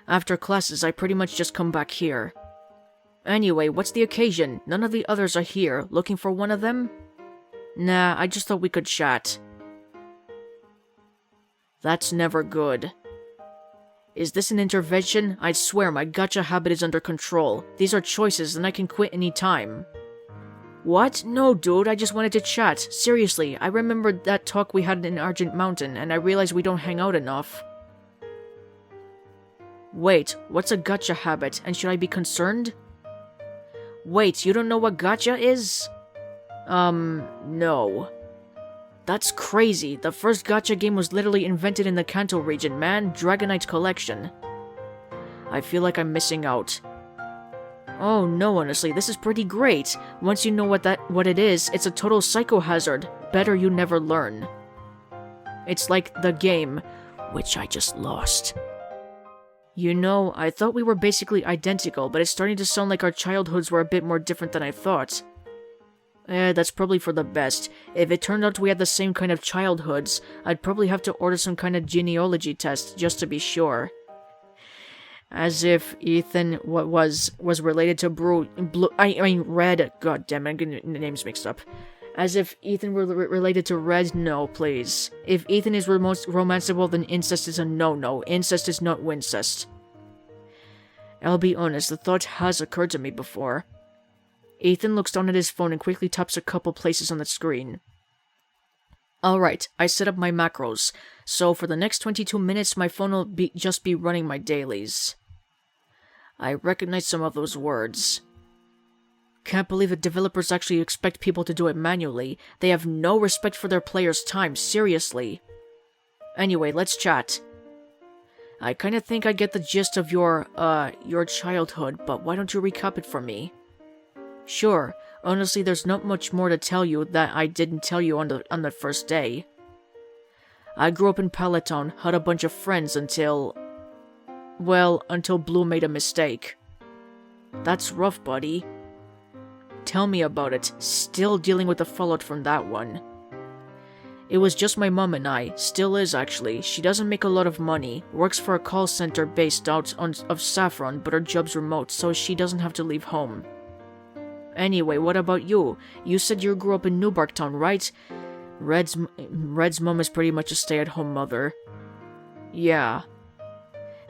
After classes, I pretty much just come back here. Anyway, what's the occasion? None of the others are here. Looking for one of them? Nah, I just thought we could chat. That's never good. Is this an intervention? I swear my gotcha habit is under control. These are choices and I can quit any time. What? No, dude, I just wanted to chat. Seriously, I remembered that talk we had in Argent Mountain, and I realized we don't hang out enough. Wait, what's a gotcha habit, and should I be concerned? Wait, you don't know what gotcha is? No. That's crazy. The first gotcha game was literally invented in the Kanto region, man. Dragonite Collection. I feel like I'm missing out. Oh no, honestly, this is pretty great. Once you know what it is, it's a total psychohazard. Better you never learn. It's like the game, which I just lost. You know, I thought we were basically identical, but it's starting to sound like our childhoods were a bit more different than I thought. That's probably for the best. If it turned out we had the same kind of childhoods, I'd probably have to order some kind of genealogy test just to be sure. As if Ethan was related to Red. God damn it, I'm getting the names mixed up. As if Ethan were related to Red? No, please. If Ethan is most romanceable, then incest is a no-no. Incest is not wincest. I'll be honest, the thought has occurred to me before. Ethan looks down at his phone and quickly taps a couple places on the screen. Alright, I set up my macros, so for the next 22 minutes my phone will just be running my dailies. I recognize some of those words. Can't believe the developers actually expect people to do it manually. They have no respect for their players' time, seriously. Anyway, let's chat. I kinda think I get the gist of your childhood, but why don't you recap it for me? Sure. Honestly, there's not much more to tell you that I didn't tell you on the first day. I grew up in Palatown, had a bunch of friends until Blue made a mistake. That's rough, buddy. Tell me about it. Still dealing with the fallout from that one. It was just my mom and I. Still is, actually. She doesn't make a lot of money. Works for a call center based out of Saffron, but her job's remote, so she doesn't have to leave home. Anyway, what about you? You said you grew up in Newbarktown, right? Red's mom is pretty much a stay-at-home mother. Yeah.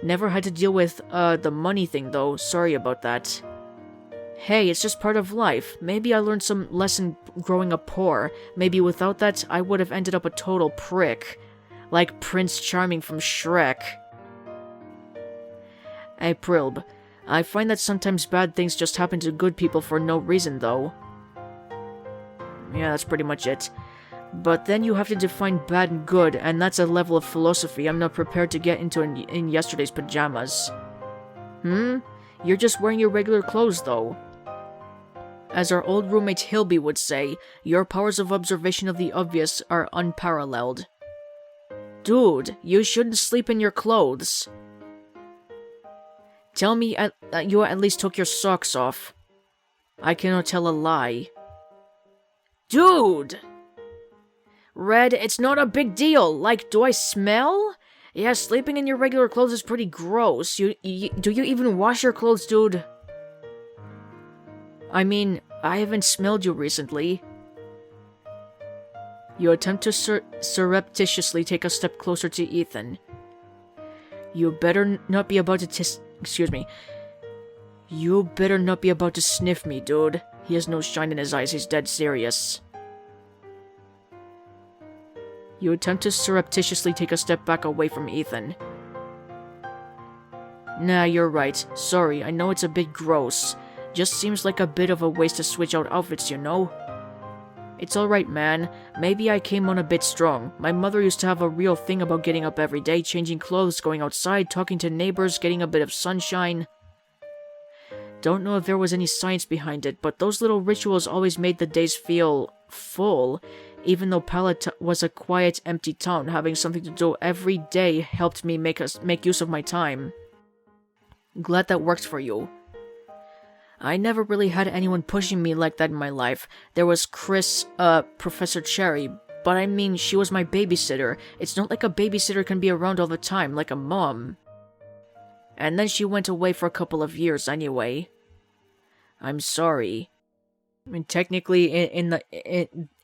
Never had to deal with, the money thing, though. Sorry about that. Hey, it's just part of life. Maybe I learned some lesson growing up poor. Maybe without that, I would have ended up a total prick. Like Prince Charming from Shrek. Hey, Prilb. I find that sometimes bad things just happen to good people for no reason, though. Yeah, that's pretty much it. But then you have to define bad and good, and that's a level of philosophy I'm not prepared to get into in yesterday's pajamas. You're just wearing your regular clothes, though. As our old roommate Hilbert would say, your powers of observation of the obvious are unparalleled. Dude, you shouldn't sleep in your clothes. Tell me you at least took your socks off. I cannot tell a lie. Dude! Red, it's not a big deal. Like, do I smell? Yeah, sleeping in your regular clothes is pretty gross. Do you even wash your clothes, dude? I mean, I haven't smelled you recently. You attempt to surreptitiously take a step closer to Ethan. You better not be about to Excuse me. You better not be about to sniff me, dude. He has no shine in his eyes, he's dead serious. You attempt to surreptitiously take a step back away from Ethan. Nah, you're right. Sorry, I know it's a bit gross. Just seems like a bit of a waste to switch out outfits, you know? It's alright, man. Maybe I came on a bit strong. My mother used to have a real thing about getting up every day, changing clothes, going outside, talking to neighbors, getting a bit of sunshine. Don't know if there was any science behind it, but those little rituals always made the days feel full. Even though Pallet was a quiet, empty town, having something to do every day helped me make use of my time. Glad that worked for you. I never really had anyone pushing me like that in my life. There was Chris, Professor Cherry, but I mean, she was my babysitter. It's not like a babysitter can be around all the time, like a mom. And then she went away for a couple of years anyway. I'm sorry. I mean, technically, in the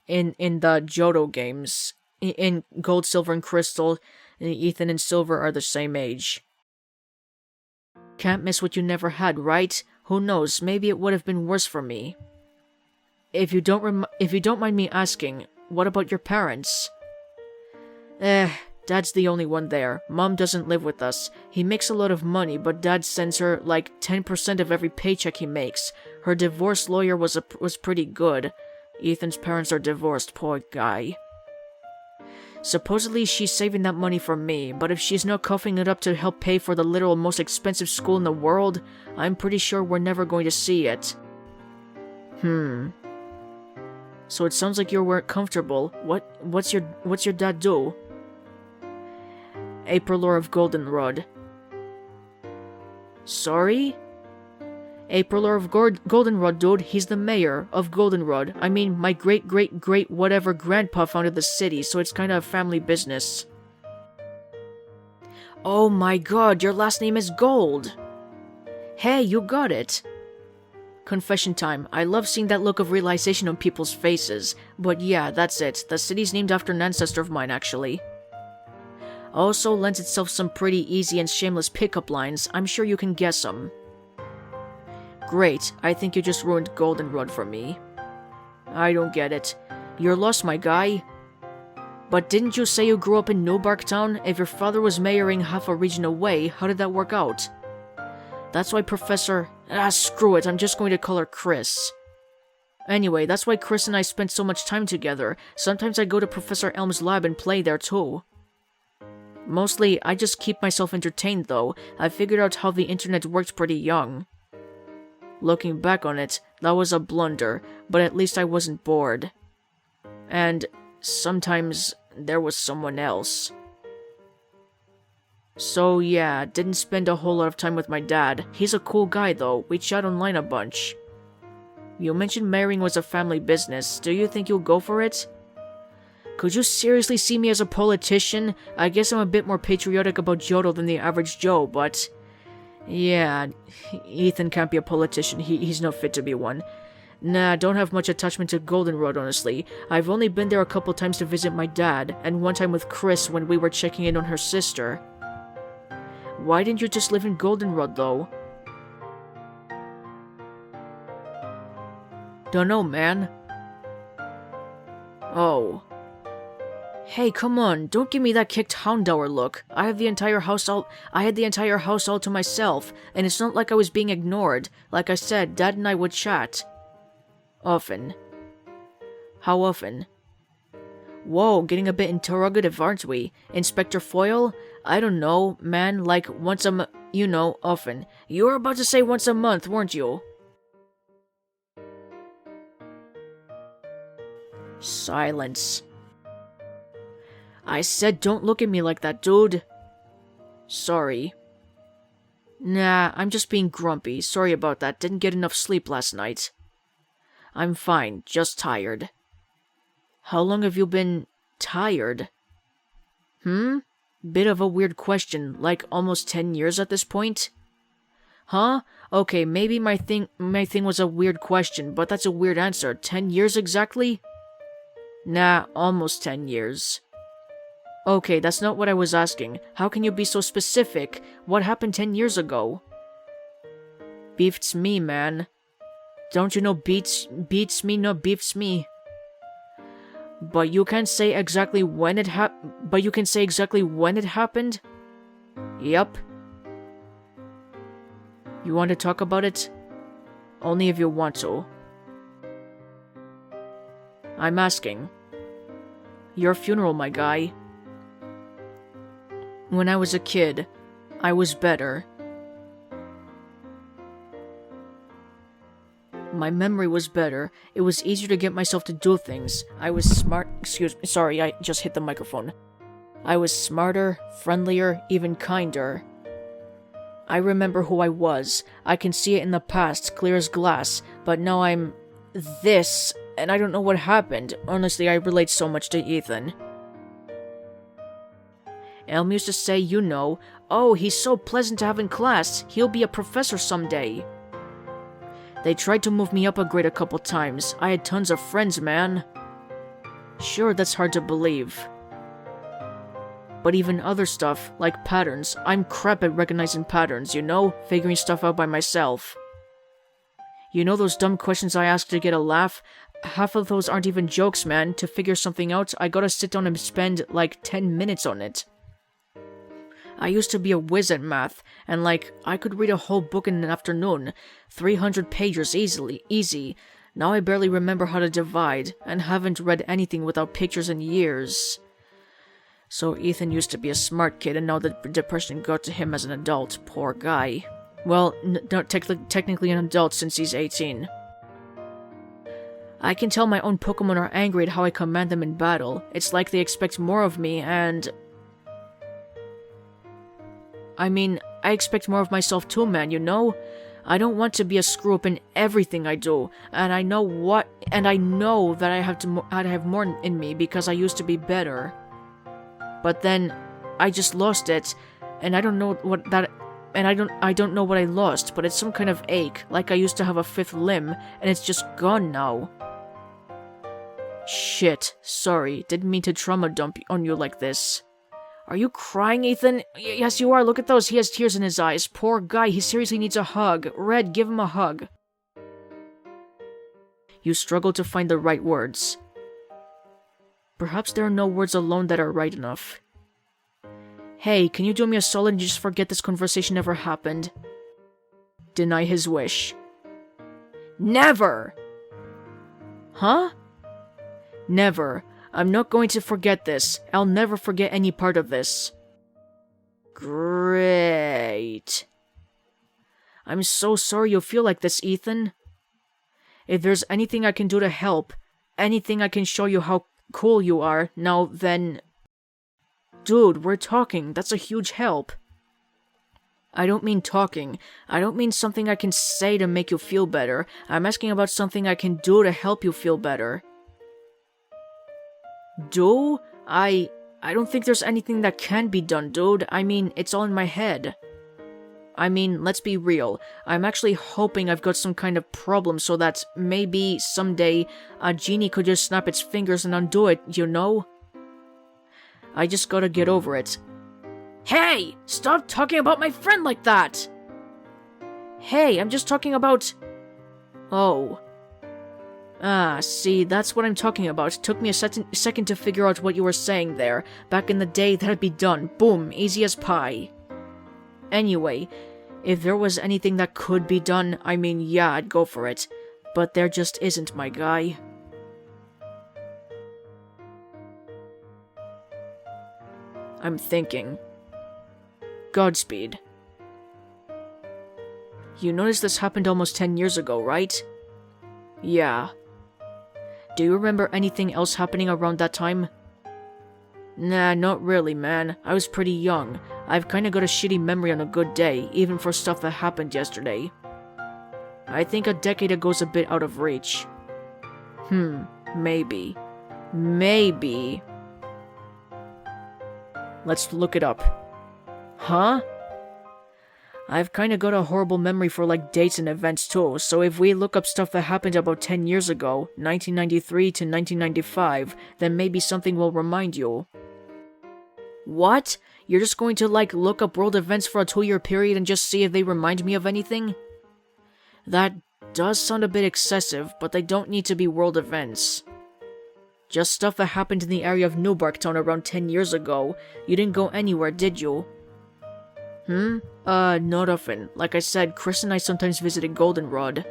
Johto games, in Gold, Silver, and Crystal, Ethan and Silver are the same age. Can't miss what you never had, right? Who knows, maybe it would have been worse for me. If you don't mind me asking, what about your parents? Dad's the only one there. Mom doesn't live with us. He makes a lot of money, but Dad sends her like 10% of every paycheck he makes. Her divorce lawyer was pretty good. Ethan's parents are divorced, poor guy. Supposedly she's saving that money for me, but if she's not coughing it up to help pay for the literal most expensive school in the world, I'm pretty sure we're never going to see it. So it sounds like you weren't comfortable. What's your dad do? April of Goldenrod. Sorry? April of Goldenrod, dude. He's the mayor of Goldenrod. I mean, my great whatever grandpa founded the city, so it's kinda a family business. Oh my god, your last name is Gold! Hey, you got it! Confession time. I love seeing that look of realization on people's faces. But yeah, that's it. The city's named after an ancestor of mine, actually. Also lends itself some pretty easy and shameless pickup lines. I'm sure you can guess them. Great, I think you just ruined Goldenrod for me. I don't get it. You're lost, my guy. But didn't you say you grew up in Newbarktown? If your father was mayoring half a region away, how did that work out? That's why Professor... screw it, I'm just going to call her Chris. Anyway, that's why Chris and I spent so much time together. Sometimes I go to Professor Elm's lab and play there too. Mostly, I just keep myself entertained though. I figured out how the internet worked pretty young. Looking back on it, that was a blunder, but at least I wasn't bored. And sometimes there was someone else. So yeah, didn't spend a whole lot of time with my dad. He's a cool guy though, we chat online a bunch. You mentioned marrying was a family business. Do you think you'll go for it? Could you seriously see me as a politician? I guess I'm a bit more patriotic about Johto than the average Joe, but... yeah, Ethan can't be a politician. He's not fit to be one. Nah, don't have much attachment to Goldenrod, honestly. I've only been there a couple times to visit my dad, and one time with Chris when we were checking in on her sister. Why didn't you just live in Goldenrod, though? Dunno, man. Oh. Hey, come on, don't give me that kicked Houndour look. I had the entire house all to myself, and it's not like I was being ignored. Like I said, Dad and I would chat. Often. How often? Whoa, getting a bit interrogative, aren't we? Inspector Foyle? I don't know, man, like once a you know, often. You were about to say once a month, weren't you? Silence. I said don't look at me like that, dude. Sorry. Nah, I'm just being grumpy. Sorry about that. Didn't get enough sleep last night. I'm fine, just tired. How long have you been... tired? Bit of a weird question, like almost 10 years at this point? Huh? Okay, maybe my thing was a weird question, but that's a weird answer. 10 years exactly? Nah, almost 10 years. Okay, that's not what I was asking. How can you be so specific? What happened 10 years ago? Beats me, man. Don't you know beats me, no beats me. But you can't say exactly when it happened? Yep. You want to talk about it? Only if you want to. I'm asking. Your funeral, my guy. When I was a kid, I was better. My memory was better. It was easier to get myself to do things. I was smart. Excuse me, sorry, I just hit the microphone. I was smarter, friendlier, even kinder. I remember who I was. I can see it in the past, clear as glass, but now I'm this, and I don't know what happened. Honestly, I relate so much to Ethan. Elm used to say, you know, oh, he's so pleasant to have in class. He'll be a professor someday. They tried to move me up a grade a couple times. I had tons of friends, man. Sure, that's hard to believe. But even other stuff, like patterns, I'm crap at recognizing patterns, you know? Figuring stuff out by myself. You know those dumb questions I ask to get a laugh? Half of those aren't even jokes, man. To figure something out, I gotta sit down and spend, like, 10 minutes on it. I used to be a whiz at math, and I could read a whole book in an afternoon. 300 pages easy. Now I barely remember how to divide, and haven't read anything without pictures in years. So Ethan used to be a smart kid, and now the depression got to him as an adult. Poor guy. Well, not technically an adult since he's 18. I can tell my own Pokemon are angry at how I command them in battle. It's like they expect more of me, and... I mean, I expect more of myself too, man, you know? I don't want to be a screw-up in everything I do, and I know that I have more in me because I used to be better. But then, I just lost it, and I don't know what that... And I don't know what I lost, but it's some kind of ache, like I used to have a fifth limb, and it's just gone now. Shit, sorry, didn't mean to trauma dump on you like this. Are you crying, Ethan? Yes, you are, look at those, he has tears in his eyes. Poor guy, he seriously needs a hug. Red, give him a hug. You struggle to find the right words. Perhaps there are no words alone that are right enough. Hey, can you do me a solid and just forget this conversation ever happened? Deny his wish. Never! Huh? Never. I'm not going to forget this. I'll never forget any part of this. Great. I'm so sorry you feel like this, Ethan. If there's anything I can do to help, anything I can show you how cool you are, now then... Dude, we're talking. That's a huge help. I don't mean talking. I don't mean something I can say to make you feel better. I'm asking about something I can do to help you feel better. Do? I don't think there's anything that can be done, dude. I mean, it's all in my head. I mean, let's be real. I'm actually hoping I've got some kind of problem so that maybe someday a genie could just snap its fingers and undo it, you know? I just gotta get over it. Hey! Stop talking about my friend like that! Hey, I'm just talking about... Oh. Ah, see, that's what I'm talking about. It took me a second to figure out what you were saying there. Back in the day, that'd be done. Boom, easy as pie. Anyway, if there was anything that could be done, I mean, yeah, I'd go for it. But there just isn't, my guy. I'm thinking. Godspeed. You notice this happened almost 10 years ago, right? Yeah. Do you remember anything else happening around that time? Nah, not really, man. I was pretty young. I've kinda got a shitty memory on a good day, even for stuff that happened yesterday. I think a decade ago's a bit out of reach. Maybe. Maybe. Let's look it up. Huh? I've kinda got a horrible memory for dates and events too, so if we look up stuff that happened about 10 years ago, 1993 to 1995, then maybe something will remind you. What? You're just going to look up world events for a 2-year period and just see if they remind me of anything? That does sound a bit excessive, but they don't need to be world events. Just stuff that happened in the area of Newbarktown around 10 years ago. You didn't go anywhere, did you? Not often. Like I said, Chris and I sometimes visited Goldenrod.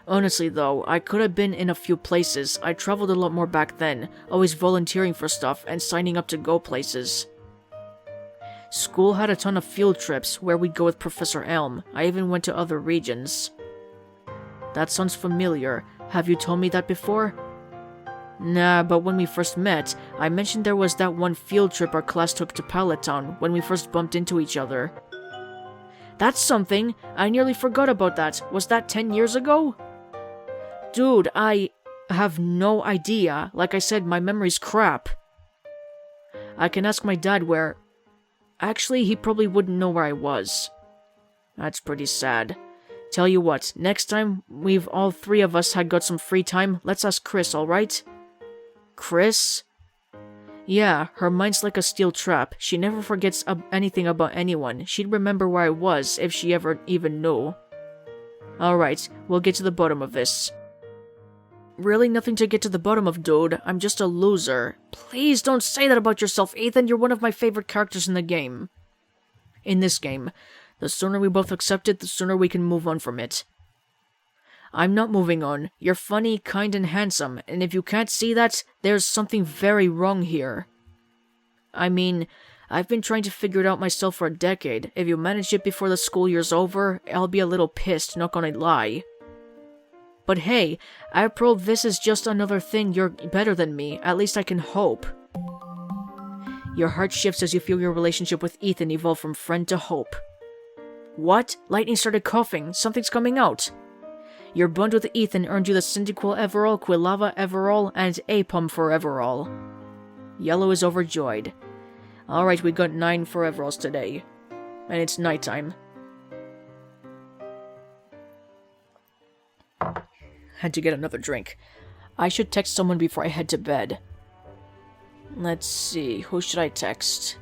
Honestly though, I could have been in a few places. I traveled a lot more back then, always volunteering for stuff and signing up to go places. School had a ton of field trips where we'd go with Professor Elm. I even went to other regions. That sounds familiar. Have you told me that before? Nah, but when we first met, I mentioned there was that one field trip our class took to Palatown when we first bumped into each other. That's something! I nearly forgot about that. Was that 10 years ago? Dude, I have no idea. Like I said, my memory's crap. I can ask my dad where... Actually, he probably wouldn't know where I was. That's pretty sad. Tell you what, next time we've all three of us had got some free time, let's ask Chris, alright? Chris? Yeah, her mind's like a steel trap. She never forgets anything about anyone. She'd remember where I was if she ever even knew. Alright, we'll get to the bottom of this. Really nothing to get to the bottom of, dude. I'm just a loser. Please don't say that about yourself, Ethan. You're one of my favorite characters in the game. In this game. The sooner we both accept it, the sooner we can move on from it. I'm not moving on. You're funny, kind, and handsome, and if you can't see that, there's something very wrong here. I mean, I've been trying to figure it out myself for a decade. If you manage it before the school year's over, I'll be a little pissed, not gonna lie. But hey, April, this is just another thing you're better than me. At least I can hope. Your heart shifts as you feel your relationship with Ethan evolve from friend to hope. What? Lightning started coughing. Something's coming out. Your bond with Ethan earned you the Cyndaquil Everall, Quilava Everall, and Apom for Everall. Yellow is overjoyed. Alright, we got 9 for Everalls today. And it's nighttime. Had to get another drink. I should text someone before I head to bed. Let's see, who should I text?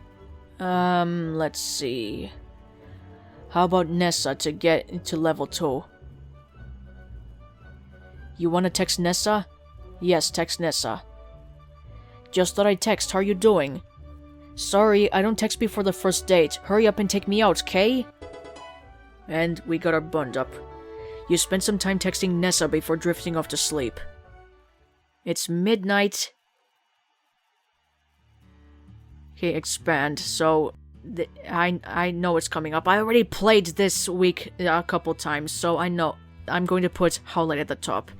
Let's see. How about Nessa to get to level 2? You want to text Nessa? Yes, text Nessa. Just thought I'd text, how are you doing? Sorry, I don't text before the first date. Hurry up and take me out, Kay? And we got our bond up. You spent some time texting Nessa before drifting off to sleep. It's midnight. Okay, expand. So, I know it's coming up. I already played this week a couple times, so I know. I'm going to put Howlite at the top.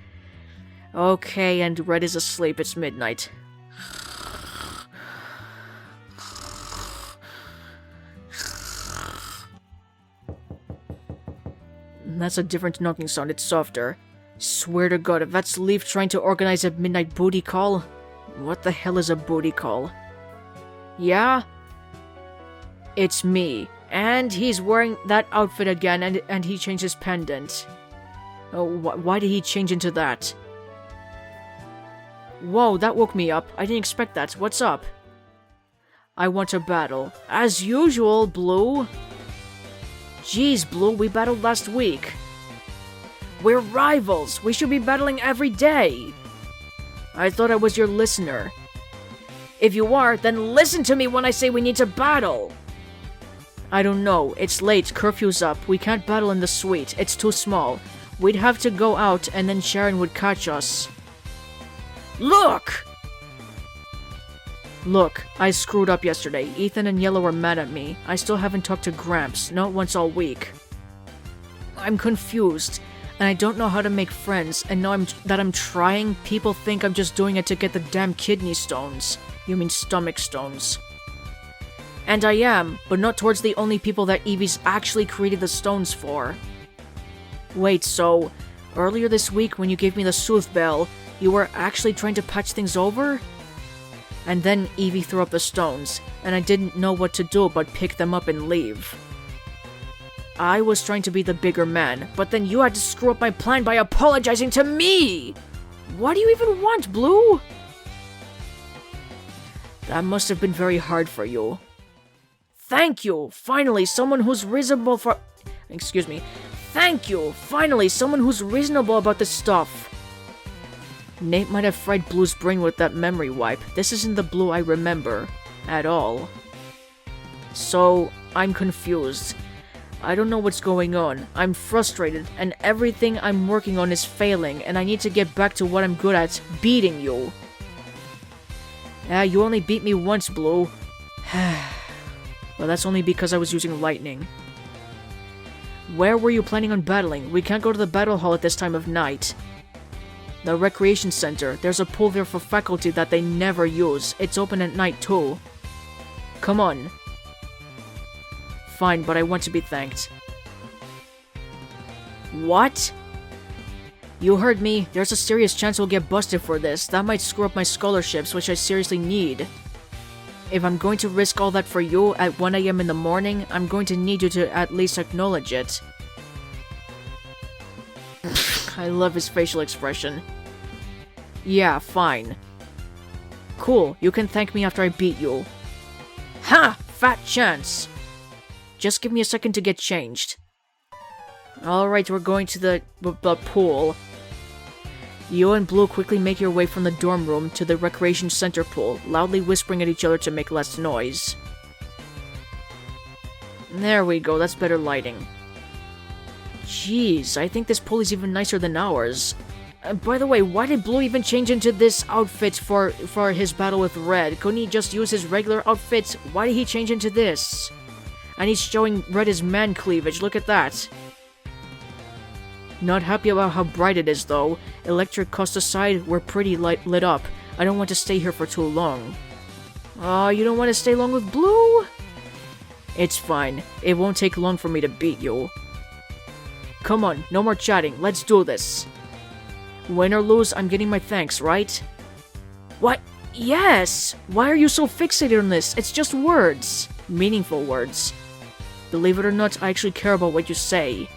Okay, and Red is asleep. It's midnight. That's a different knocking sound. It's softer. Swear to God, if that's Leaf trying to organize a midnight booty call. What the hell is a booty call? Yeah? It's me. And he's wearing that outfit again, and he changed his pendant. Oh, why did he change into that? Whoa, that woke me up. I didn't expect that. What's up? I want to battle. As usual, Blue. Jeez, Blue, we battled last week. We're rivals. We should be battling every day. I thought I was your listener. If you are, then listen to me when I say we need to battle. I don't know. It's late. Curfew's up. We can't battle in the suite. It's too small. We'd have to go out and then Sharon would catch us. Look! Look, I screwed up yesterday. Ethan and Yellow were mad at me. I still haven't talked to Gramps, not once all week. I'm confused, and I don't know how to make friends, and now that I'm trying, people think I'm just doing it to get the damn kidney stones. You mean stomach stones. And I am, but not towards the only people that Evie's actually created the stones for. Wait, so, earlier this week when you gave me the Sooth Bell, you were actually trying to patch things over? And then Evie threw up the stones, and I didn't know what to do but pick them up and leave. I was trying to be the bigger man, but then you had to screw up my plan by apologizing to me! What do you even want, Blue? That must have been very hard for you. Thank you! Finally, someone who's reasonable for... Excuse me. Thank you! Finally, someone who's reasonable about this stuff. Nate might have fried Blue's brain with that memory wipe. This isn't the Blue I remember. At all. So, I'm confused. I don't know what's going on. I'm frustrated, and everything I'm working on is failing, and I need to get back to what I'm good at, beating you. You only beat me once, Blue. Well, that's only because I was using lightning. Where were you planning on battling? We can't go to the battle hall at this time of night. The recreation center. There's a pool there for faculty that they never use. It's open at night too. Come on. Fine, but I want to be thanked. What? You heard me. There's a serious chance we'll get busted for this. That might screw up my scholarships, which I seriously need. If I'm going to risk all that for you at 1 AM in the morning, I'm going to need you to at least acknowledge it. I love his facial expression. Yeah, fine. Cool, you can thank me after I beat you. Ha! Fat chance! Just give me a second to get changed. Alright, we're going to the pool. You and Blue quickly make your way from the dorm room to the recreation center pool, loudly whispering at each other to make less noise. There we go, that's better lighting. Jeez, I think this pool is even nicer than ours. By the way, why did Blue even change into this outfit for his battle with Red? Couldn't he just use his regular outfit? Why did he change into this? And he's showing Red his man cleavage, look at that. Not happy about how bright it is, though. Electric cost aside, we're pretty lit up. I don't want to stay here for too long. Oh, you don't want to stay long with Blue? It's fine. It won't take long for me to beat you. Come on, no more chatting. Let's do this. Win or lose, I'm getting my thanks, right? What? Yes! Why are you so fixated on this? It's just words. Meaningful words. Believe it or not, I actually care about what you say.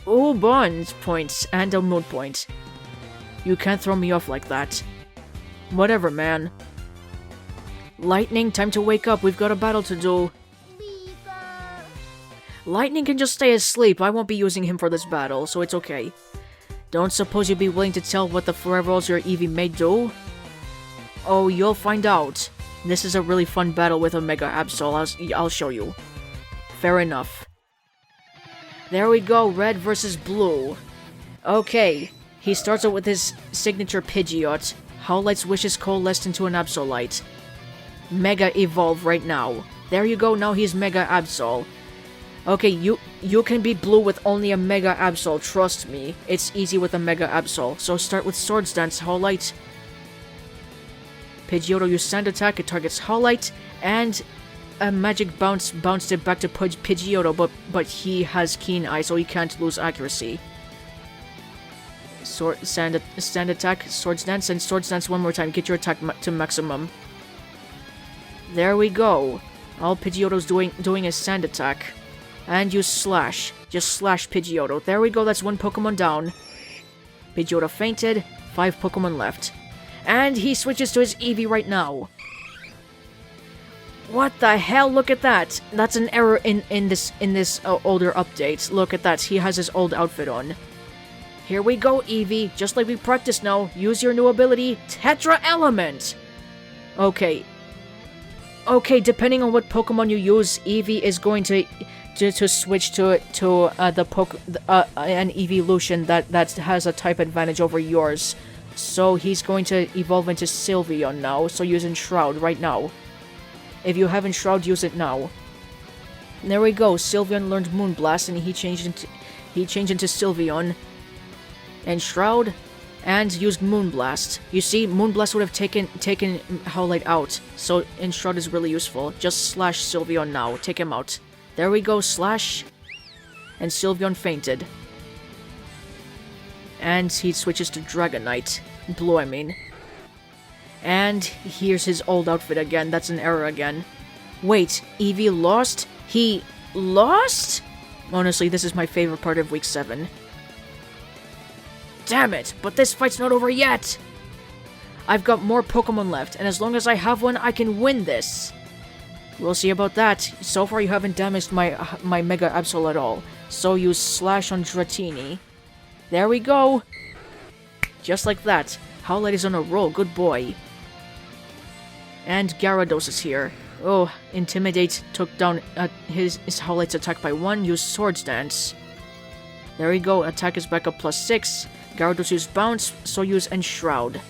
Oh, bond points and a mood point. You can't throw me off like that. Whatever, man. Lightning, time to wake up. We've got a battle to do. Lightning can just stay asleep. I won't be using him for this battle, so it's okay. Don't suppose you'd be willing to tell what the Foreveralls your Eevee may do? Oh, you'll find out. This is a really fun battle with a Mega Absol. I'll show you. Fair enough. There we go, Red versus Blue. Okay, he starts out with his signature Pidgeot. Howlite's wishes coalesced into an Absolite. Mega Evolve right now. There you go, now he's Mega Absol. Okay, you can beat Blue with only a Mega Absol, trust me. It's easy with a Mega Absol. So start with Swords Dance, Howlite. Pidgeotto use Sand Attack, it targets Howlite, and a Magic Bounce bounced it back to Pidgeotto, but he has Keen Eye, so he can't lose accuracy. Sand Attack, Swords Dance, and Swords Dance one more time. Get your attack to maximum. There we go. All Pidgeotto's doing is Sand Attack. And use Slash. Just slash Pidgeotto. There we go, that's one Pokemon down. Pidgeotto fainted, 5 Pokemon left. And he switches to his Eevee right now. What the hell? Look at that. That's an error in this older update. Look at that. He has his old outfit on. Here we go, Eevee. Just like we practiced now. Use your new ability, Tetra Element. Okay. Okay, depending on what Pokemon you use, Eevee is going to switch to an evolution that has a type advantage over yours. So he's going to evolve into Sylveon now. So use Enshroud right now. If you have Enshroud, use it now. There we go. Sylveon learned Moonblast, and he changed into Sylveon. Enshroud, and used Moonblast. You see, Moonblast would have taken Howlite out, so Enshroud is really useful. Just slash Sylveon now. Take him out. There we go. Slash, and Sylveon fainted. And he switches to Dragonite. Blue, I mean. And here's his old outfit again. That's an error again. Wait, Eevee lost? He lost? Honestly, this is my favorite part of Week 7. Damn it, but this fight's not over yet! I've got more Pokemon left, and as long as I have one, I can win this! We'll see about that. So far, you haven't damaged my Mega Absol at all. So use Slash on Dratini. There we go! Just like that. Howlite is on a roll, good boy. And Gyarados is here. Oh, Intimidate took down his Howlite's attack by 1. Use Swords Dance. There we go, attack is back up +6. Gyarados used Bounce, so use Enshroud.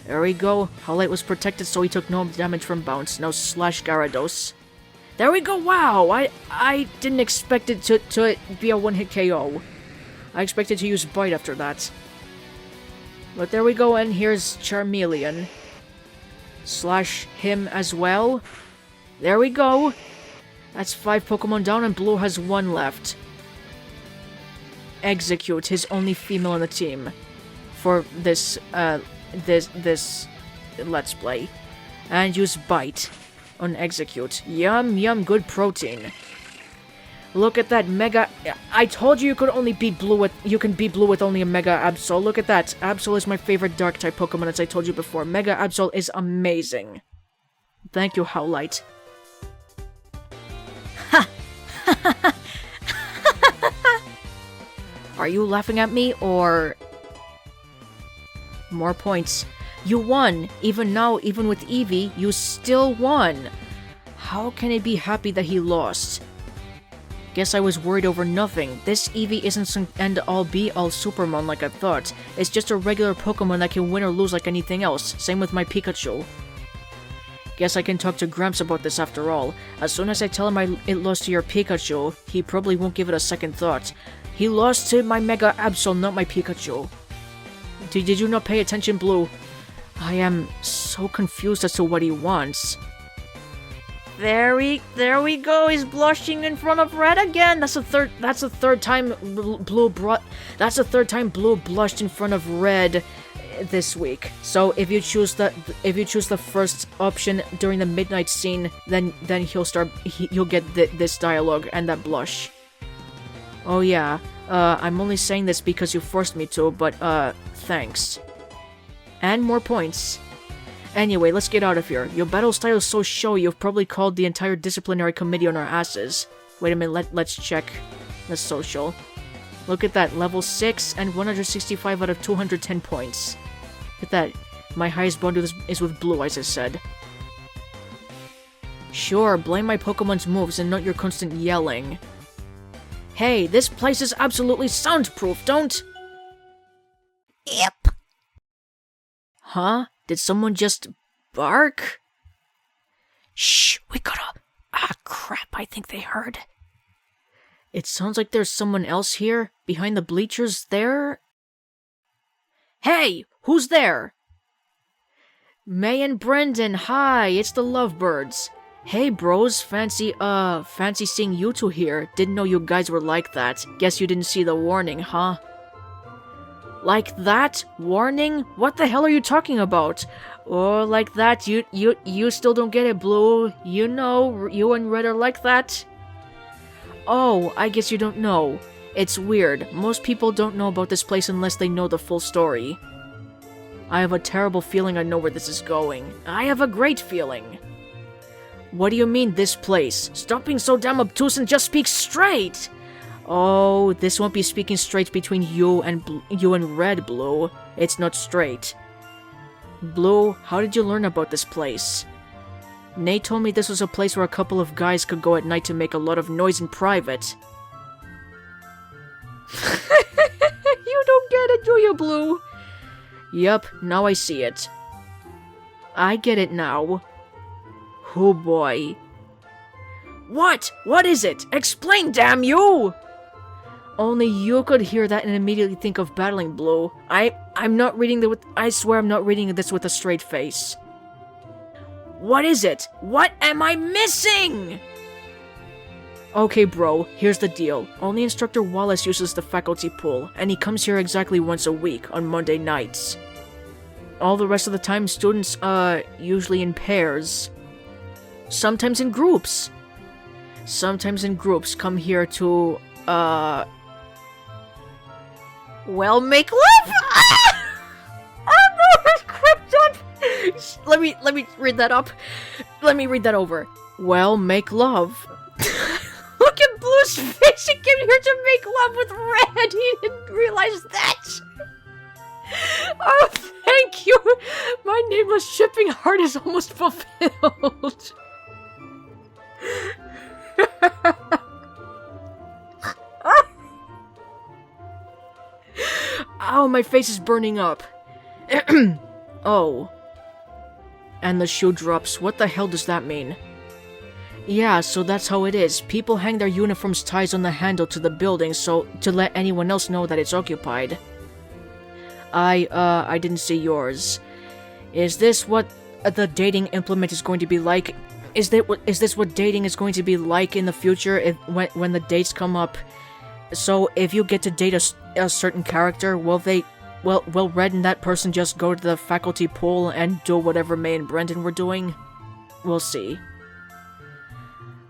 There we go. Howlite was protected, so he took no damage from Bounce. Now slash Gyarados. There we go. Wow, I didn't expect it to be a one-hit KO. I expected to use Bite after that. But there we go, and here's Charmeleon. Slash him as well. There we go. That's 5 Pokemon down, and Blue has 1 left. Execute, his only female on the team. For this, this Let's Play. And use Bite on Execute. Yum, yum, good protein. Look at that Mega... I told you you could only beat Blue with... You can beat Blue with only a Mega Absol. Look at that. Absol is my favorite Dark-type Pokemon, as I told you before. Mega Absol is amazing. Thank you, Howlite. Ha! Are you laughing at me, or... More points. You won! Even now, even with Eevee, you still won! How can I be happy that he lost? Guess I was worried over nothing. This Eevee isn't some end-all be-all Supermon like I thought. It's just a regular Pokemon that can win or lose like anything else. Same with my Pikachu. Guess I can talk to Gramps about this after all. As soon as I tell him it lost to your Pikachu, he probably won't give it a second thought. He lost to my Mega Absol, not my Pikachu. Did you not pay attention, Blue? I am so confused as to what he wants. There we go. He's blushing in front of Red again. That's the third time Blue blushed in front of Red this week. So if you choose the first option during the midnight scene, then he'll get this dialogue and that blush. Oh yeah. I'm only saying this because you forced me to, but thanks. And more points. Anyway, let's get out of here. Your battle style is so showy, you've probably called the entire disciplinary committee on our asses. Wait a minute, let's check the social. Look at that, level 6 and 165 out of 210 points. Look at that. My highest bond is with Blue, as I said. Sure, blame my Pokemon's moves and not your constant yelling. Hey, this place is absolutely soundproof, don't... Yep. Huh? Did someone just bark? Shh, we gotta... Ah, crap, I think they heard. It sounds like there's someone else here, behind the bleachers there. Hey, who's there? May and Brendan, hi, it's the Lovebirds. Hey bros, fancy seeing you two here. Didn't know you guys were like that. Guess you didn't see the warning, huh? Like that? Warning? What the hell are you talking about? Oh, like that? You still don't get it, Blue. You know, you and Red are like that. Oh, I guess you don't know. It's weird. Most people don't know about this place unless they know the full story. I have a terrible feeling I know where this is going. I have a great feeling. What do you mean, this place? Stop being so damn obtuse and just speak straight! Oh, this won't be speaking straight between you and Red, Blue. It's not straight. Blue, how did you learn about this place? Nate told me this was a place where a couple of guys could go at night to make a lot of noise in private. You don't get it, do you, Blue? Yup, now I see it. I get it now. Oh boy. What? What is it? Explain, damn you! Only you could hear that and immediately think of battling, Blue. I'm not reading I swear I'm not reading this with a straight face. What is it? What am I missing? Okay, bro, here's the deal. Only Instructor Wallace uses the faculty pool, and he comes here exactly once a week, on Monday nights. All the rest of the time, students, usually in pairs. Sometimes in groups. Sometimes in groups come here to, well, make love? Oh no, it's Krypton! Let me read that up. Let me read that over. Well, make love. Look at Blue's face, he came here to make love with Red! He didn't realize that! Oh, thank you! My nameless shipping heart is almost fulfilled. Ow, my face is burning up. Oh. And the shoe drops. What the hell does that mean? Yeah, so that's how it is. People hang their uniforms ties on the handle to the building so to let anyone else know that it's occupied. I didn't see yours. Is this what the dating implement is going to be like? Is this what dating is going to be like in the future when the dates come up? So if you get to date a certain character, will Red and that person just go to the faculty pool and do whatever May and Brendan were doing? We'll see.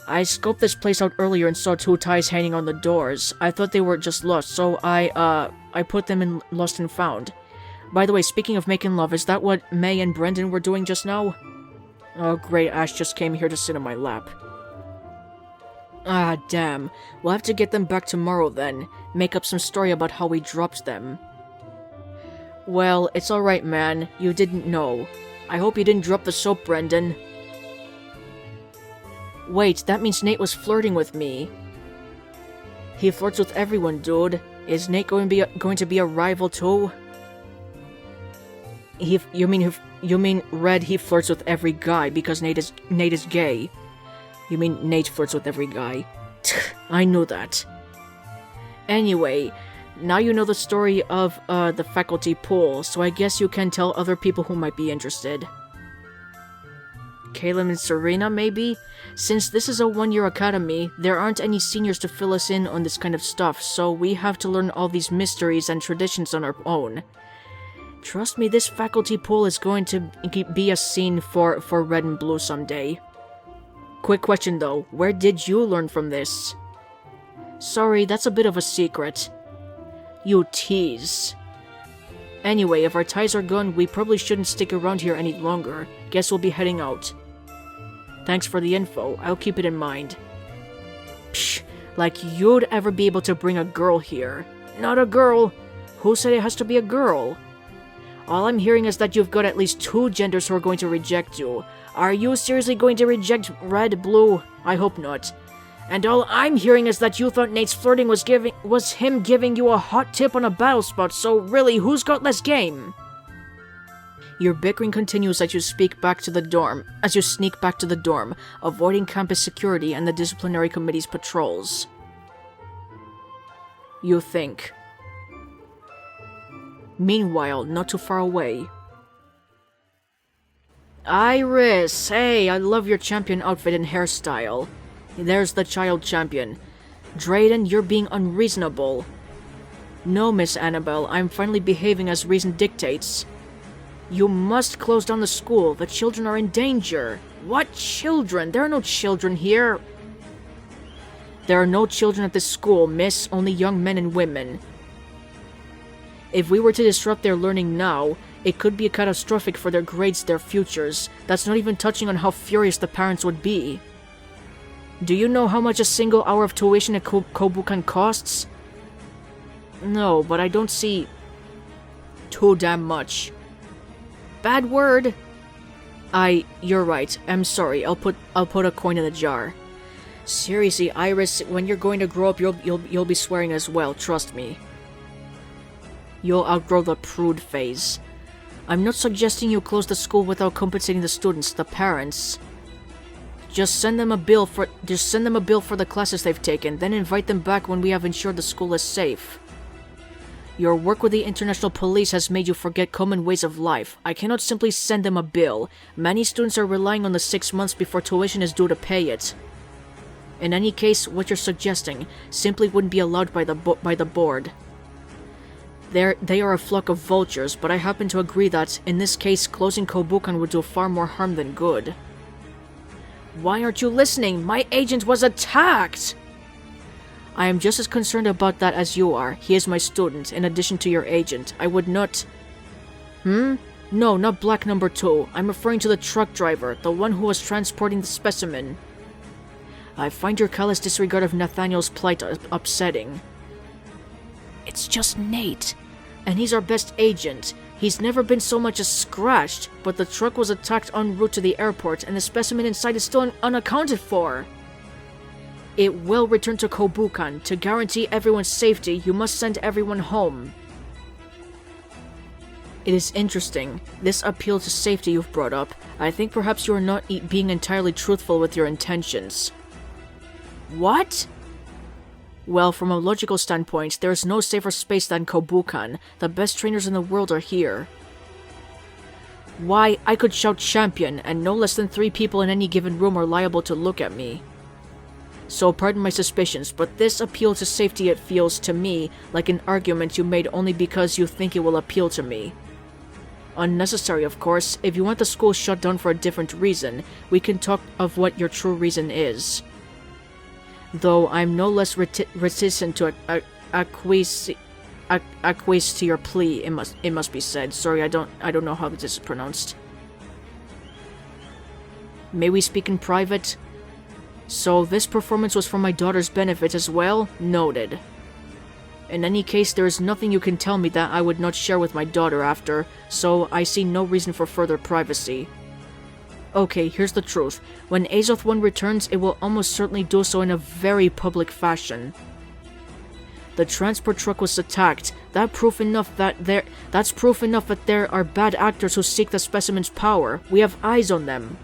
I scoped this place out earlier and saw 2 ties hanging on the doors. I thought they were just lost, so I put them in Lost and Found. By the way, speaking of making love, is that what May and Brendan were doing just now? Oh great, Ash just came here to sit on my lap. Ah, damn. We'll have to get them back tomorrow then. Make up some story about how we dropped them. Well, it's alright, man. You didn't know. I hope you didn't drop the soap, Brendan. Wait, that means Nate was flirting with me. He flirts with everyone, dude. Is Nate going to be a rival too? You mean Red? He flirts with every guy because Nate is gay. You mean Nate flirts with every guy? I knew that. Anyway, now you know the story of the faculty pool, so I guess you can tell other people who might be interested. Caleb and Serena, maybe? Since this is a one-year academy, there aren't any seniors to fill us in on this kind of stuff, so we have to learn all these mysteries and traditions on our own. Trust me, this faculty pool is going to be a scene for Red and Blue someday. Quick question though, where did you learn from this? Sorry, that's a bit of a secret. You tease. Anyway, if our ties are gone, we probably shouldn't stick around here any longer. Guess we'll be heading out. Thanks for the info, I'll keep it in mind. Psh, like you'd ever be able to bring a girl here. Not a girl! Who said it has to be a girl? All I'm hearing is that you've got at least 2 genders who are going to reject you. Are you seriously going to reject Red, Blue? I hope not. And all I'm hearing is that you thought Nate's flirting was him giving you a hot tip on a battle spot, so really, who's got less game? Your bickering continues as you sneak back to the dorm, avoiding campus security and the disciplinary committee's patrols. You think. Meanwhile, not too far away. Iris! Hey, I love your champion outfit and hairstyle. There's the child champion. Drayden, you're being unreasonable. No, Miss Anabel, I'm finally behaving as reason dictates. You must close down the school. The children are in danger. What children? There are no children here. There are no children at this school, miss. Only young men and women. If we were to disrupt their learning now, it could be catastrophic for their grades, their futures. That's not even touching on how furious the parents would be. Do you know how much a single hour of tuition at Kobukan costs? No, but I don't see too damn much. Bad word. You're right. I'm sorry. I'll put a coin in the jar. Seriously, Iris, when you're going to grow up, you'll be swearing as well. Trust me. You'll outgrow the prude phase. I'm not suggesting you close the school without compensating the students, the parents. Just send them a bill for the classes they've taken, then invite them back when we have ensured the school is safe. Your work with the international police has made you forget common ways of life. I cannot simply send them a bill. Many students are relying on the 6 months before tuition is due to pay it. In any case, what you're suggesting simply wouldn't be allowed by the board. They are a flock of vultures, but I happen to agree that, in this case, closing Kobukan would do far more harm than good. Why aren't you listening? My agent was attacked! I am just as concerned about that as you are. He is my student, in addition to your agent. I would not... No, not Black Number 2. I'm referring to the truck driver, the one who was transporting the specimen. I find your callous disregard of Nathaniel's plight upsetting. It's just Nate. And he's our best agent. He's never been so much as scratched, but the truck was attacked en route to the airport, and the specimen inside is still unaccounted for. It will return to Kobukan. To guarantee everyone's safety, you must send everyone home. It is interesting. This appeal to safety you've brought up. I think perhaps you are not being entirely truthful with your intentions. What? Well, from a logical standpoint, there is no safer space than Kobukan. The best trainers in the world are here. Why, I could shout champion, and no less than 3 people in any given room are liable to look at me. So pardon my suspicions, but this appeal to safety, it feels to me like an argument you made only because you think it will appeal to me. Unnecessary, of course. If you want the school shut down for a different reason, we can talk of what your true reason is. Though I'm no less reticent to acquiesce to your plea, it must be said. Sorry, I don't know how this is pronounced. May we speak in private? So this performance was for my daughter's benefit as well? Noted. In any case, there is nothing you can tell me that I would not share with my daughter after, so I see no reason for further privacy. Okay, here's the truth. When Azoth 1 returns, it will almost certainly do so in a very public fashion. The transport truck was attacked. That's proof enough that there are bad actors who seek the specimen's power. We have eyes on them.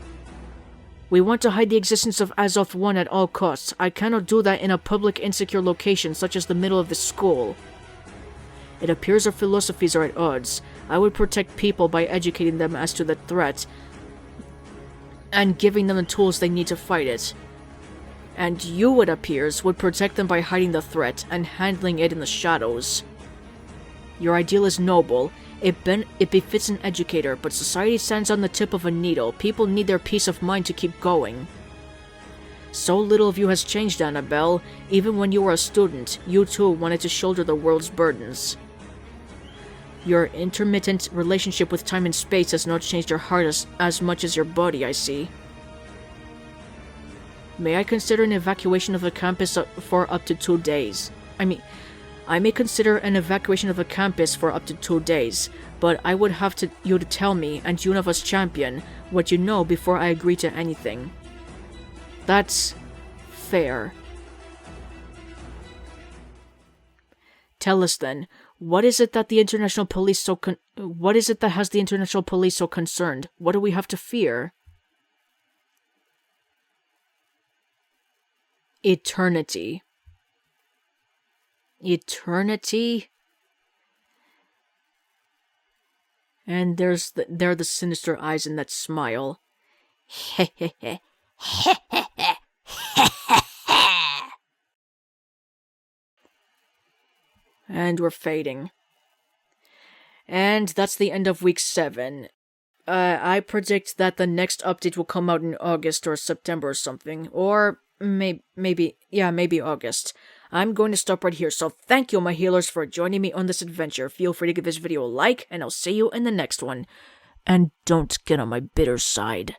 We want to hide the existence of Azoth 1 at all costs. I cannot do that in a public, insecure location such as the middle of the school. It appears our philosophies are at odds. I would protect people by educating them as to the threat and giving them the tools they need to fight it. And you, it appears, would protect them by hiding the threat and handling it in the shadows. Your ideal is noble. It befits an educator, but society stands on the tip of a needle. People need their peace of mind to keep going. So little of you has changed, Anabel. Even when you were a student, you too wanted to shoulder the world's burdens. Your intermittent relationship with time and space has not changed your heart as much as your body, I see. May I consider an evacuation of the campus for up to 2 days? I may consider an evacuation of the campus for up to 2 days, but I would have you to tell me, and Univas Champion, what you know before I agree to anything. That's fair. Tell us then, what is it that has the international police so concerned? What do we have to fear? Eternity. Eternity? And there are the sinister eyes in that smile. And we're fading. And that's the end of week 7. I predict that the next update will come out in August or September or something. Or maybe August. I'm going to stop right here, so thank you, my healers, for joining me on this adventure. Feel free to give this video a like, and I'll see you in the next one. And don't get on my bitter side.